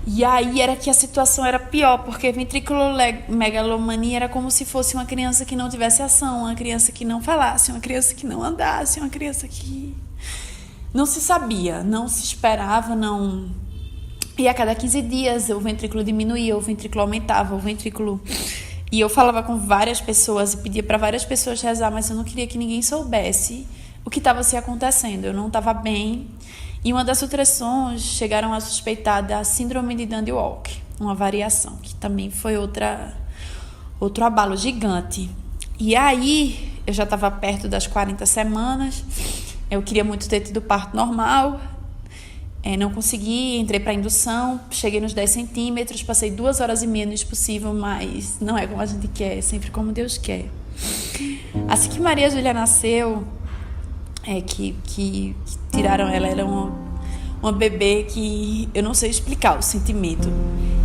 E aí era que a situação era pior, porque ventriculomegalomania era como se fosse uma criança que não tivesse ação, uma criança que não falasse, uma criança que não andasse, uma criança que não se sabia, não se esperava, não. E a cada 15 dias o ventrículo diminuía, o ventrículo aumentava, o ventrículo... E eu falava com várias pessoas e pedia para várias pessoas rezar, mas eu não queria que ninguém soubesse o que estava se acontecendo. Eu não estava bem. E uma das ultrassons chegaram a suspeitar da síndrome de Dandy-Walker, uma variação, que também foi outro abalo gigante. E aí, eu já estava perto das 40 semanas, eu queria muito ter tido parto normal, não consegui, entrei para indução, cheguei nos 10 centímetros, passei 2 horas e meia no possível, mas não é como a gente quer, é sempre como Deus quer. Assim que Maria Júlia nasceu, que tiraram ela, era uma bebê que eu não sei explicar o sentimento.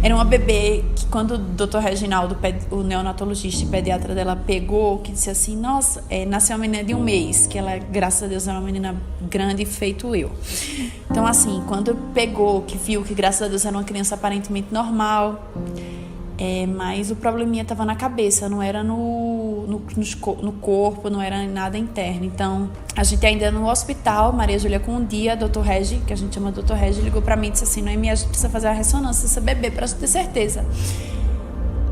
Era uma bebê que quando o Dr. Reginaldo, o neonatologista e pediatra dela pegou, que disse assim, nossa, nasceu uma menina de 1 mês, que ela, graças a Deus, era uma menina grande feito eu. Então assim, quando pegou, que viu que graças a Deus era uma criança aparentemente normal, mas o probleminha estava na cabeça, não era no corpo, não era nada interno. Então, a gente ainda no hospital, Maria Júlia com um dia, Dr. Regi, que a gente chama Dr. Regi, ligou pra mim e disse assim, Noemi, a gente precisa fazer a ressonância dessa bebê pra gente ter certeza.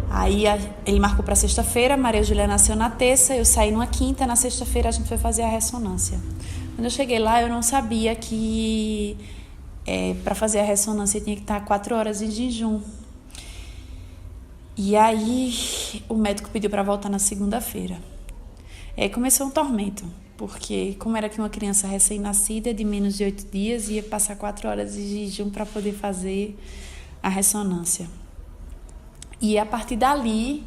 Aí ele marcou pra sexta-feira, Maria Júlia nasceu na terça, eu saí numa quinta, na sexta-feira a gente foi fazer a ressonância. Quando eu cheguei lá, eu não sabia que para fazer a ressonância tinha que estar 4 horas em jejum. E aí o médico pediu para voltar na segunda-feira. Começou um tormento, porque como era que uma criança recém-nascida de menos de 8 dias ia passar 4 horas de jejum para poder fazer a ressonância. E a partir dali,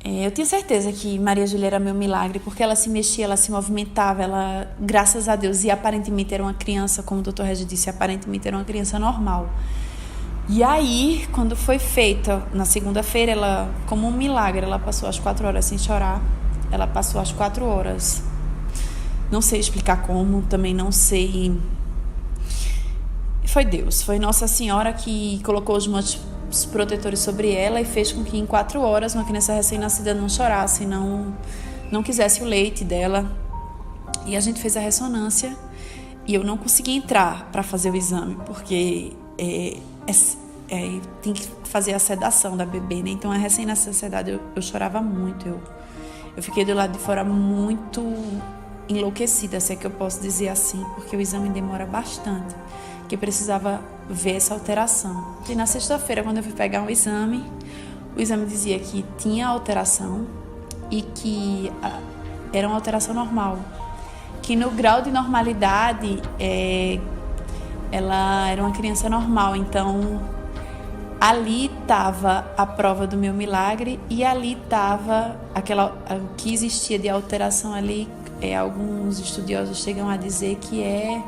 eu tinha certeza que Maria Júlia era meu milagre, porque ela se mexia, ela se movimentava, ela, graças a Deus, e aparentemente era uma criança, como o Dr. Regi disse, aparentemente era uma criança normal. E aí, quando foi feita, na segunda-feira, ela, como um milagre, ela passou as 4 horas sem chorar. Ela passou as 4 horas. Não sei explicar como, também não sei. Foi Deus, foi Nossa Senhora que colocou os mantos protetores sobre ela e fez com que em 4 horas uma criança recém-nascida não chorasse, não quisesse o leite dela. E a gente fez a ressonância e eu não consegui entrar para fazer o exame, porque tem que fazer a sedação da bebê, né? Então a recém-nascida sedada eu chorava muito, eu fiquei do lado de fora muito enlouquecida, se é que eu posso dizer assim, porque o exame demora bastante, que eu precisava ver essa alteração. E na sexta-feira, quando eu fui pegar o exame dizia que tinha alteração e que era uma alteração normal, que no grau de normalidade ela era uma criança normal. Então ali estava a prova do meu milagre e ali estava o que existia de alteração ali. Alguns estudiosos chegam a dizer que é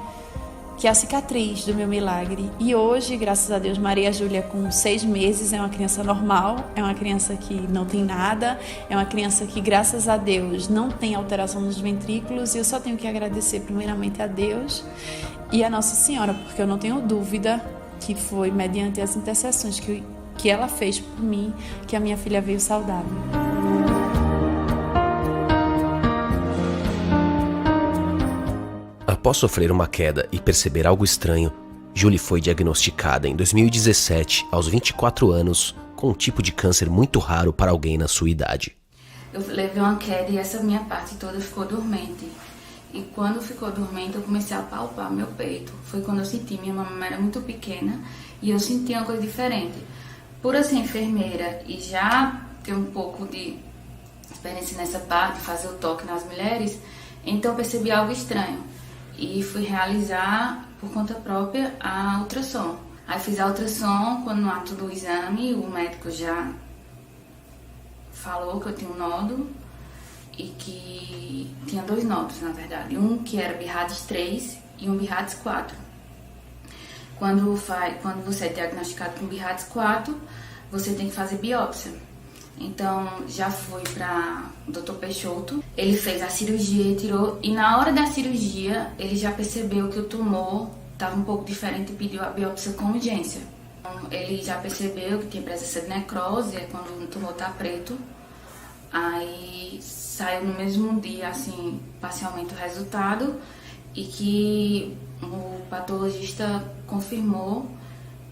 a cicatriz do meu milagre. E hoje, graças a Deus, Maria Júlia com 6 meses é uma criança normal, é uma criança que não tem nada, é uma criança que, graças a Deus, não tem alteração nos ventrículos. E eu só tenho que agradecer primeiramente a Deus e a Nossa Senhora, porque eu não tenho dúvida que foi mediante as intercessões que ela fez por mim que a minha filha veio saudável. Após sofrer uma queda e perceber algo estranho, Julie foi diagnosticada em 2017, aos 24 anos, com um tipo de câncer muito raro para alguém na sua idade. Eu levei uma queda e essa minha parte toda ficou dormente. E quando ficou dormente, eu comecei a palpar meu peito. Foi quando eu senti, minha mama era muito pequena e eu senti uma coisa diferente. Por eu ser enfermeira e já ter um pouco de experiência nessa parte, fazer o toque nas mulheres, então eu percebi algo estranho. E fui realizar, por conta própria, a ultrassom. Aí fiz a ultrassom, quando no ato do exame, o médico já falou que eu tinha um nódulo e que tinha 2 nódulos, na verdade. Um que era BIRADS 3 e um BIRADS 4. Quando você é diagnosticado com BIRADS 4, você tem que fazer biópsia. Então, já fui para o Dr. Peixoto, ele fez a cirurgia e tirou, e na hora da cirurgia, ele já percebeu que o tumor estava um pouco diferente e pediu a biópsia com urgência. Então, ele já percebeu que tinha presença de necrose, é quando o tumor está preto, aí saiu no mesmo dia, assim, parcialmente o resultado, e que o patologista confirmou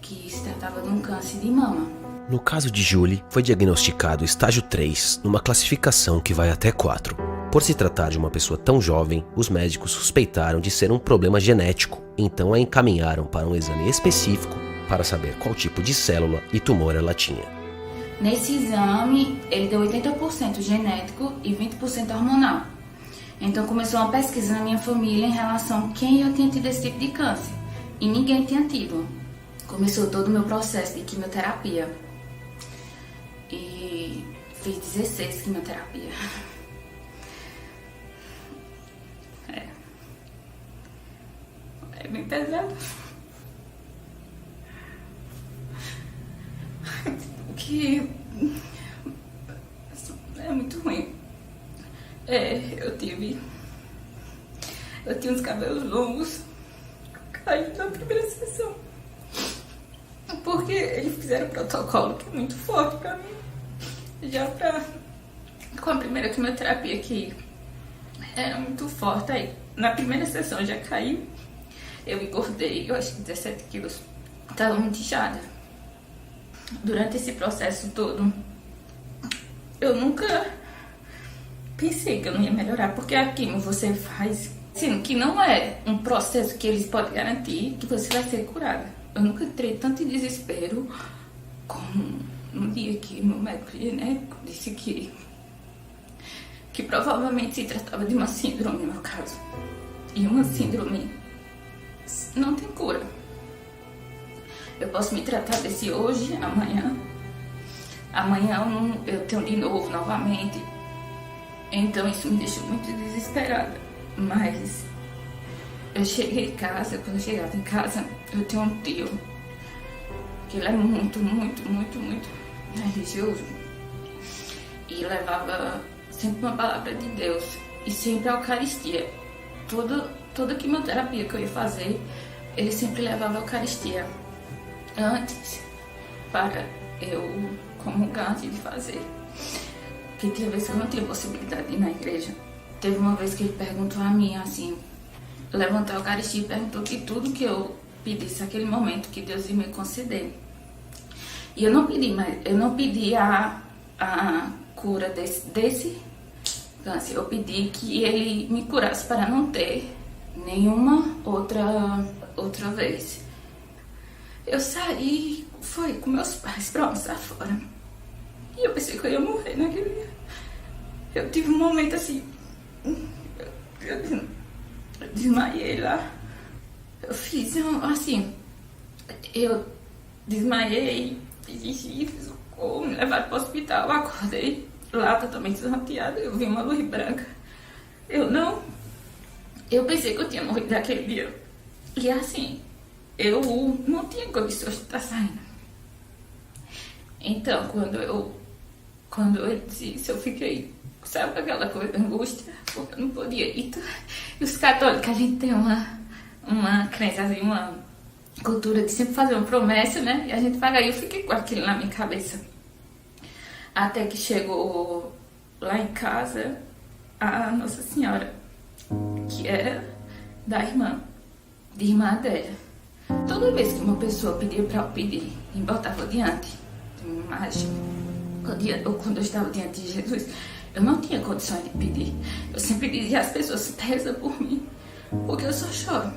que se tratava de um câncer de mama. No caso de Julie, foi diagnosticado estágio 3, numa classificação que vai até 4. Por se tratar de uma pessoa tão jovem, os médicos suspeitaram de ser um problema genético, então a encaminharam para um exame específico para saber qual tipo de célula e tumor ela tinha. Nesse exame, ele deu 80% genético e 20% hormonal. Então começou uma pesquisa na minha família em relação a quem já tinha tido esse tipo de câncer. E ninguém tinha tido. Começou todo o meu processo de quimioterapia. E fiz 16 quimioterapia. É bem pesado. que é muito ruim. Eu tinha os cabelos longos caindo na primeira sessão. Porque eles fizeram um protocolo que é muito forte pra mim. Com a primeira quimioterapia que era muito forte. Aí, na primeira sessão já caí. Eu engordei, eu acho que 17 quilos. Tava muito inchada. Durante esse processo todo, eu nunca pensei que eu não ia melhorar. Porque a quimio você faz, assim, que não é um processo que eles podem garantir que você vai ser curada. Eu nunca entrei tanto em desespero como no dia que meu médico genético disse que provavelmente se tratava de uma síndrome, no meu caso. E uma síndrome não tem cura. Eu posso me tratar desse hoje, amanhã. Amanhã eu tenho de novo, novamente. Então isso me deixou muito desesperada. Mas eu cheguei em casa, quando eu chegava em casa, eu tenho um tio que ele é muito religioso e levava sempre uma palavra de Deus e sempre a Eucaristia. Toda quimioterapia que eu ia fazer, ele sempre levava a Eucaristia antes para eu comungar antes de fazer. Porque tinha vezes que eu não tinha possibilidade de ir na igreja. Teve uma vez que ele perguntou a mim assim, levantou a Eucaristia e perguntou que tudo que eu pedisse naquele momento que Deus ia me conceder. E eu não pedi a cura desse câncer. Eu pedi que ele me curasse para não ter nenhuma outra vez. Eu saí, fui com meus pais pra almoçar fora. E eu pensei que eu ia morrer naquele dia. Eu tive um momento assim, eu desmaiei lá. Eu fiz assim, eu desmaiei, fiz o corpo, me levaram para o hospital, eu acordei lá totalmente desnorteada, eu vi uma luz branca. Eu pensei que eu tinha morrido naquele dia. E assim, eu não tinha condições de estar saindo. Então, quando ele disse, eu fiquei, sabe aquela coisa, angústia, porque eu não podia ir. E os católicos, a gente tem uma crença, assim, uma cultura de sempre fazer uma promessa, né? E a gente paga. Eu fiquei com aquilo na minha cabeça. Até que chegou lá em casa a Nossa Senhora, que era da irmã dela. Toda vez que uma pessoa pedia para eu pedir e botava diante de uma imagem, ou quando eu estava diante de Jesus, eu não tinha condições de pedir. Eu sempre dizia às pessoas, reza por mim, porque eu só choro.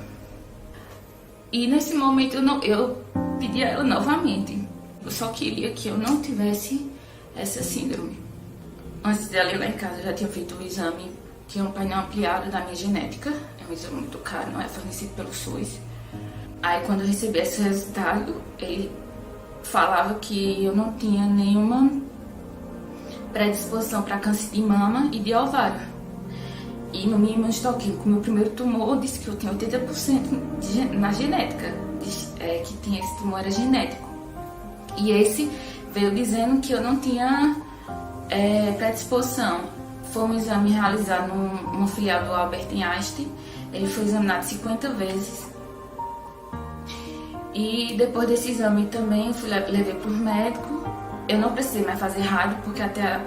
E nesse momento eu pedi a ela novamente. Eu só queria que eu não tivesse essa síndrome. Antes dela ir lá em casa, eu já tinha feito um exame, que é um painel ampliado da minha genética. É um exame muito caro, não é fornecido pelo SUS. Aí quando eu recebi esse resultado, ele falava que eu não tinha nenhuma predisposição para câncer de mama e de ovário. E no meu imunohistoquímico, meu primeiro tumor, disse que eu tinha 80% na genética, que tinha esse tumor era genético. E esse veio dizendo que eu não tinha predisposição. Foi um exame realizado numa filial do Albert Einstein. Ele foi examinado 50 vezes. E depois desse exame também eu levei para o médico. Eu não precisei mais fazer rádio, porque até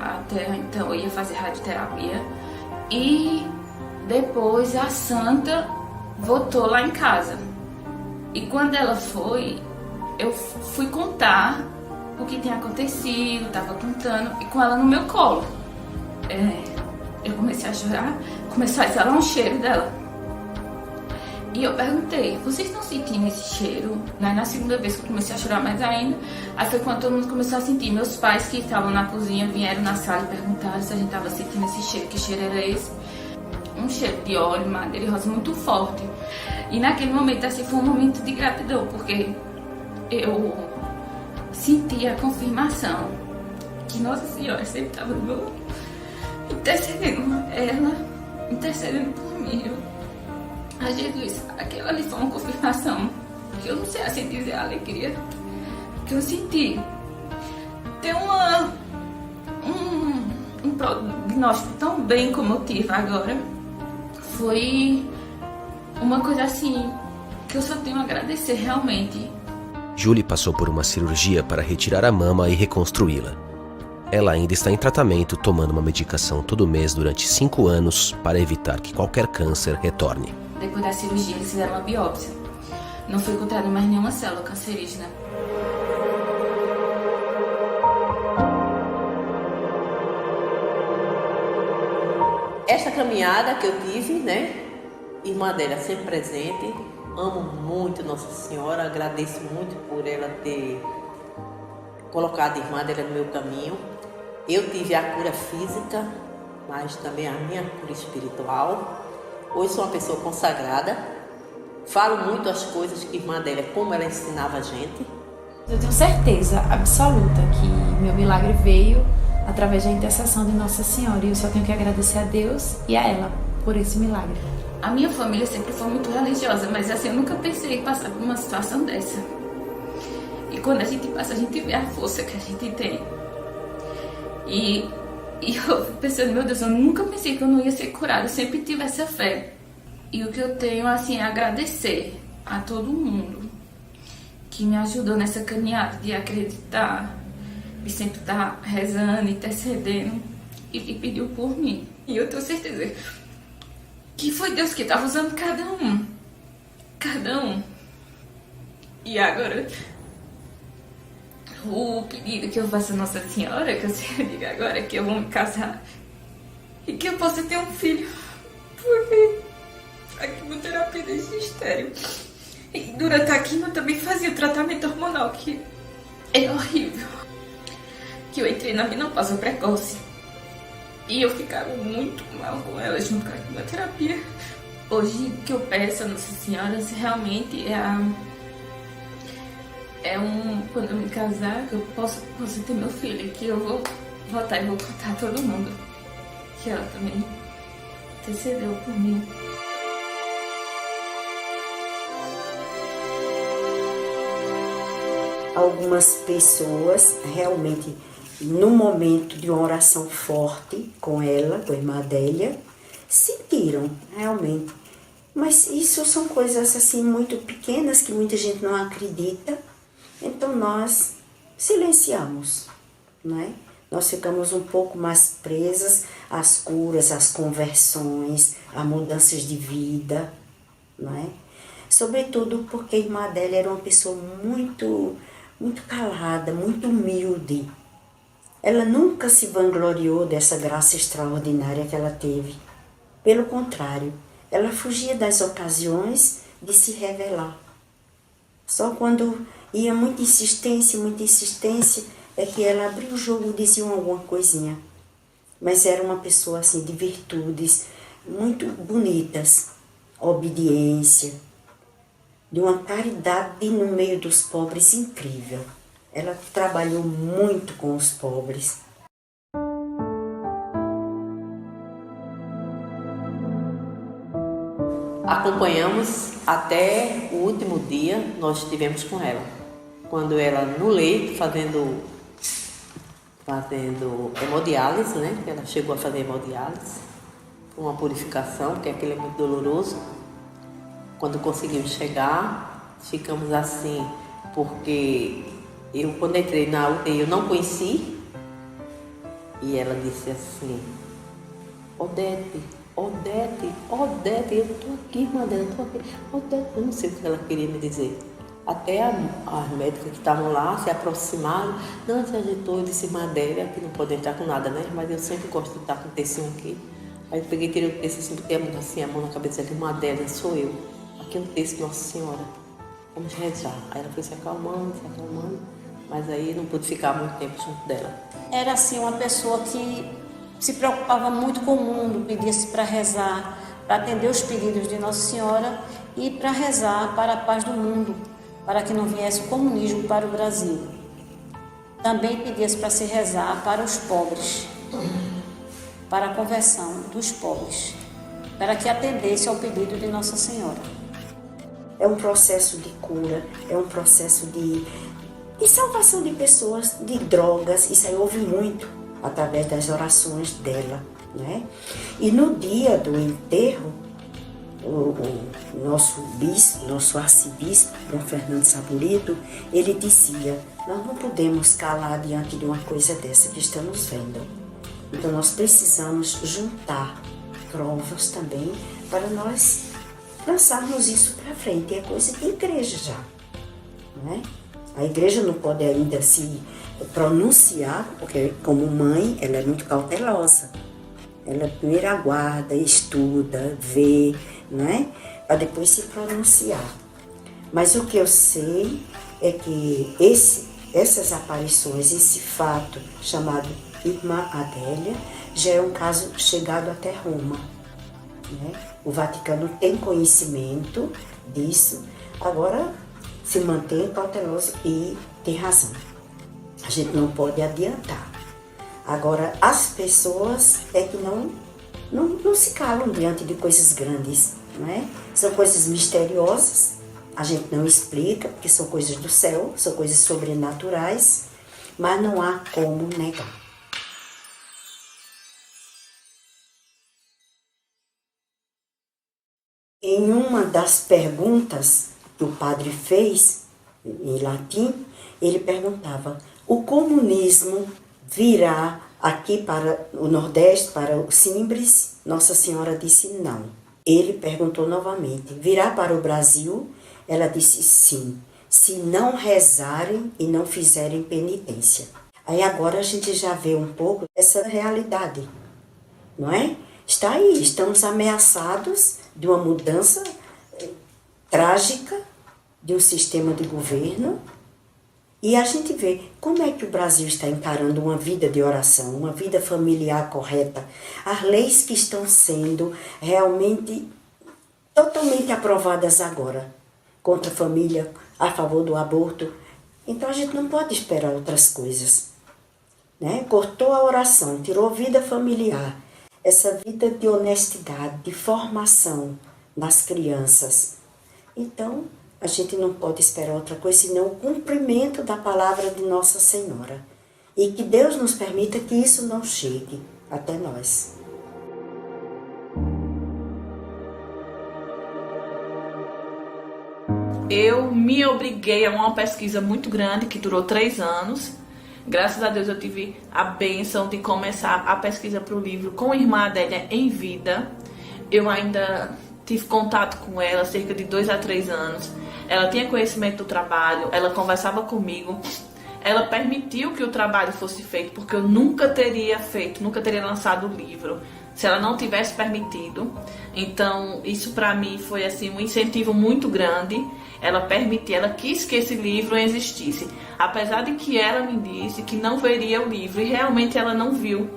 então eu ia fazer radioterapia. E depois a santa voltou lá em casa. E quando ela foi, eu fui contar o que tinha acontecido, estava contando, e com ela no meu colo. Eu comecei a chorar, começou a exalar um cheiro dela. E eu perguntei, vocês estão sentindo esse cheiro? Na segunda vez que eu comecei a chorar mais ainda, aí foi quando todo mundo começou a sentir. Meus pais que estavam na cozinha vieram na sala e perguntaram se a gente estava sentindo esse cheiro, que cheiro era esse. Um cheiro de óleo, madeira e rosa muito forte. E naquele momento assim foi um momento de gratidão, porque eu senti a confirmação que Nossa Senhora sempre estava do meu lado, intercedendo por mim. A Jesus, aquela ali foi uma confirmação que eu não sei assim dizer a alegria que eu senti. Tem um prognóstico tão bem como eu tive agora. Foi uma coisa assim que eu só tenho a agradecer realmente. Julie passou por uma cirurgia para retirar a mama e reconstruí-la. Ela ainda está em tratamento, tomando uma medicação todo mês durante 5 anos para evitar que qualquer câncer retorne. Depois da cirurgia, eles fizeram uma biópsia. Não foi encontrada mais nenhuma célula cancerígena. Essa caminhada que eu tive, né? Irmã dela sempre presente. Amo muito Nossa Senhora, agradeço muito por ela ter colocado a irmã dela no meu caminho. Eu tive a cura física, mas também a minha cura espiritual. Hoje sou uma pessoa consagrada. Falo muito as coisas que a irmã dela, como ela ensinava a gente. Eu tenho certeza absoluta que meu milagre veio através da intercessão de Nossa Senhora. E eu só tenho que agradecer a Deus e a ela por esse milagre. A minha família sempre foi muito religiosa, mas assim, eu nunca pensei em passar por uma situação dessa. E quando a gente passa, a gente vê a força que a gente tem. E eu pensando, meu Deus, eu nunca pensei que eu não ia ser curada, eu sempre tive essa fé. E o que eu tenho, assim, é agradecer a todo mundo que me ajudou nessa caminhada de acreditar, de sempre estar rezando, intercedendo e pediu por mim. E eu tenho certeza que foi Deus que estava usando cada um. E agora, o pedido que eu faço a Nossa Senhora, que eu sempre digo agora, é que eu vou me casar e que eu possa ter um filho. Porque a quimioterapia desse estéreo. E durante a quimio eu também fazia o tratamento hormonal, que é horrível. Que eu entrei na menopausa precoce. E eu ficava muito mal com ela junto com a quimioterapia. Hoje o que eu peço a Nossa Senhora se realmente quando eu me casar, que eu possa ter meu filho, que eu vou voltar e vou contar a todo mundo que ela também intercedeu por mim. Algumas pessoas realmente, no momento de uma oração forte com ela, com a irmã Adélia, sentiram realmente. Mas isso são coisas assim muito pequenas que muita gente não acredita. Então nós silenciamos, né? Nós ficamos um pouco mais presas às curas, às conversões, a mudanças de vida, né? Sobretudo porque a irmã Adélia era uma pessoa muito calada, muito humilde. Ela nunca se vangloriou dessa graça extraordinária que ela teve. Pelo contrário, ela fugia das ocasiões de se revelar. Só quando ia muita insistência, é que ela abria o jogo e dizia alguma coisinha. Mas era uma pessoa assim de virtudes muito bonitas, obediência, de uma caridade no meio dos pobres incrível. Ela trabalhou muito com os pobres. Acompanhamos até o último dia, nós estivemos com ela. Quando ela no leito, fazendo hemodiálise, né? Ela chegou a fazer hemodiálise, uma purificação, que aquilo é muito doloroso. Quando conseguimos chegar, ficamos assim, porque eu, quando entrei na UTI, eu não conheci. E ela disse assim: Odete, eu tô aqui, irmã dela, eu tô aqui. Odete, eu não sei o que ela queria me dizer. Até as médicas que estavam lá se aproximaram. Não, se agitou, eu disse: irmã dela, aqui não pode entrar com nada, né? Mas eu sempre gosto de estar com o tecinho aqui. Aí eu peguei, tirei o texto, assim, botei a mão na cabeça dela: irmã dela, sou eu. Aqui é o texto de Nossa Senhora. Vamos rezar. Aí ela foi se acalmando, mas aí não pude ficar muito tempo junto dela. Era assim uma pessoa que se preocupava muito com o mundo, pedia-se para rezar, para atender os pedidos de Nossa Senhora e para rezar para a paz do mundo, para que não viesse o comunismo para o Brasil. Também pedia-se para se rezar para os pobres, para a conversão dos pobres, para que atendesse ao pedido de Nossa Senhora. É um processo de cura, é um processo de salvação de pessoas de drogas. Isso aí houve muito. através das orações dela, né? E no dia do enterro, o nosso bispo, nosso arcebispo, Dom Fernando Saburido, ele dizia: nós não podemos calar diante de uma coisa dessa que estamos vendo. Então nós precisamos juntar provas também para nós lançarmos isso para frente. É coisa de igreja já, né? A igreja não pode ainda se pronunciar, porque como mãe ela é muito cautelosa. Ela primeiro aguarda, estuda, vê, né? Para depois se pronunciar. Mas o que eu sei é que essas aparições, esse fato chamado Irmã Adélia, já é um caso chegado até Roma, né? O Vaticano tem conhecimento disso, agora se mantém cauteloso e tem razão. A gente não pode adiantar. Agora, as pessoas é que não se calam diante de coisas grandes, não é? São coisas misteriosas, a gente não explica, porque são coisas do céu, são coisas sobrenaturais, mas não há como negar. Em uma das perguntas que o padre fez, em latim, ele perguntava: o comunismo virá aqui para o Nordeste, para o Simbres? Nossa Senhora disse não. Ele perguntou novamente: virá para o Brasil? Ela disse sim, se não rezarem e não fizerem penitência. Aí agora a gente já vê um pouco essa realidade, não é? Está aí, estamos ameaçados de uma mudança trágica de um sistema de governo. E a gente vê como é que o Brasil está encarando uma vida de oração, uma vida familiar correta. As leis que estão sendo realmente totalmente aprovadas agora, contra a família, a favor do aborto. Então a gente não pode esperar outras coisas, né? Cortou a oração, tirou a vida familiar, essa vida de honestidade, de formação nas crianças. Então a gente não pode esperar outra coisa senão o cumprimento da palavra de Nossa Senhora. E que Deus nos permita que isso não chegue até nós. Eu me obriguei a uma pesquisa muito grande que durou 3 anos. Graças a Deus eu tive a bênção de começar a pesquisa para o livro com a Irmã Adélia em vida. Eu ainda tive contato com ela há cerca de 2 a 3 anos. Ela tinha conhecimento do trabalho, ela conversava comigo, ela permitiu que o trabalho fosse feito, porque eu nunca teria feito, nunca teria lançado o livro se ela não tivesse permitido. Então isso para mim foi assim um incentivo muito grande. Ela permitiu, ela quis que esse livro existisse, apesar de que ela me disse que não veria o livro, e realmente ela não viu,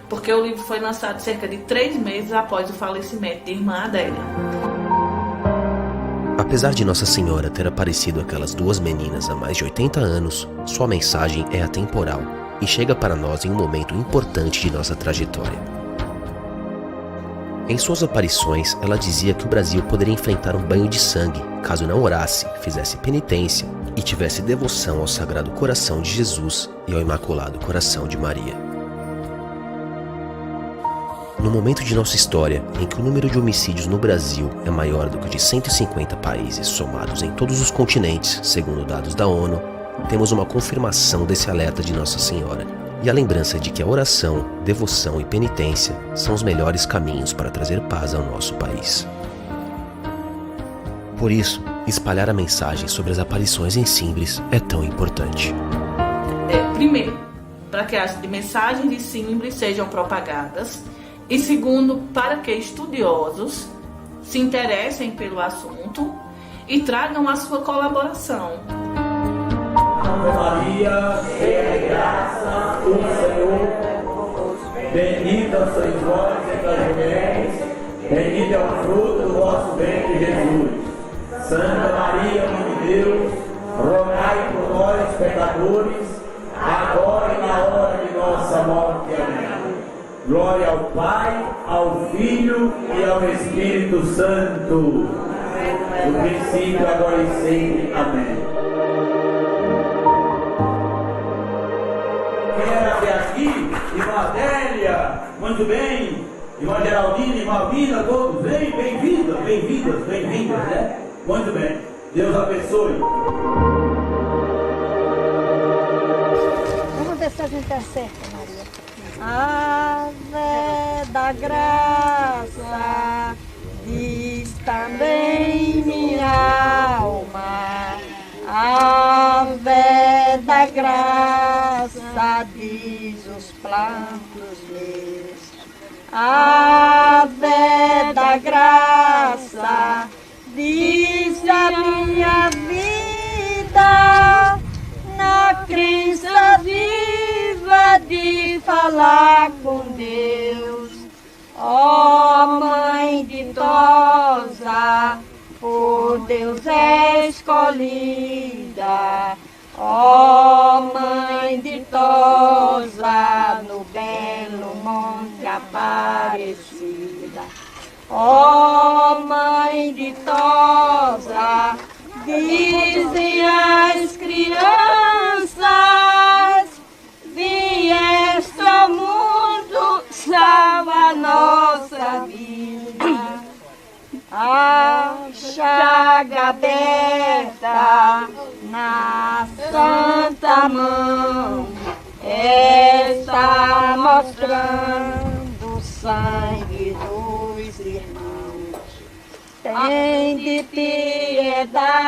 porque o livro foi lançado cerca de 3 meses após o falecimento de Irmã Adélia. Apesar de Nossa Senhora ter aparecido àquelas 2 meninas há mais de 80 anos, sua mensagem é atemporal e chega para nós em um momento importante de nossa trajetória. Em suas aparições, ela dizia que o Brasil poderia enfrentar um banho de sangue caso não orasse, fizesse penitência e tivesse devoção ao Sagrado Coração de Jesus e ao Imaculado Coração de Maria. No momento de nossa história em que o número de homicídios no Brasil é maior do que o de 150 países somados em todos os continentes, segundo dados da ONU, temos uma confirmação desse alerta de Nossa Senhora e a lembrança de que a oração, devoção e penitência são os melhores caminhos para trazer paz ao nosso país. Por isso, espalhar a mensagem sobre as aparições em Simbres é tão importante. Primeiro, para que as mensagens de Simbres sejam propagadas, e segundo, para que estudiosos se interessem pelo assunto e tragam a sua colaboração. Ave Maria, cheia de graça, o Senhor é convosco. Bendita sois vós entre as mulheres, bendito é o fruto do vosso ventre, Jesus. Santa Maria, Mãe de Deus, rogai por nós, pecadores, agora e na hora de nossa morte. Amém. Glória ao Pai, ao Filho e ao Espírito Santo, no princípio, agora e sempre. Amém. Quero aqui, irmã Adélia, muito bem, irmã Geraldina, irmã Alvina, todos, bem-vindas, né? Muito bem, Deus abençoe. Vamos ver se a gente acerta, Maria. Ave da graça, diz também minha alma. Ave da graça, diz os plantos meus. Ave da graça, diz a minha vida, na crença viva de falar com Deus. Ó Mãe ditosa, por Deus escolhida, ó Mãe ditosa, no belo monte Aparecida. Ó Mãe ditosa, dizem as crianças, vieste ao mundo, salva a nossa vida. A chaga aberta na santa mão está mostrando o sangue dos irmãos. Tem de piedade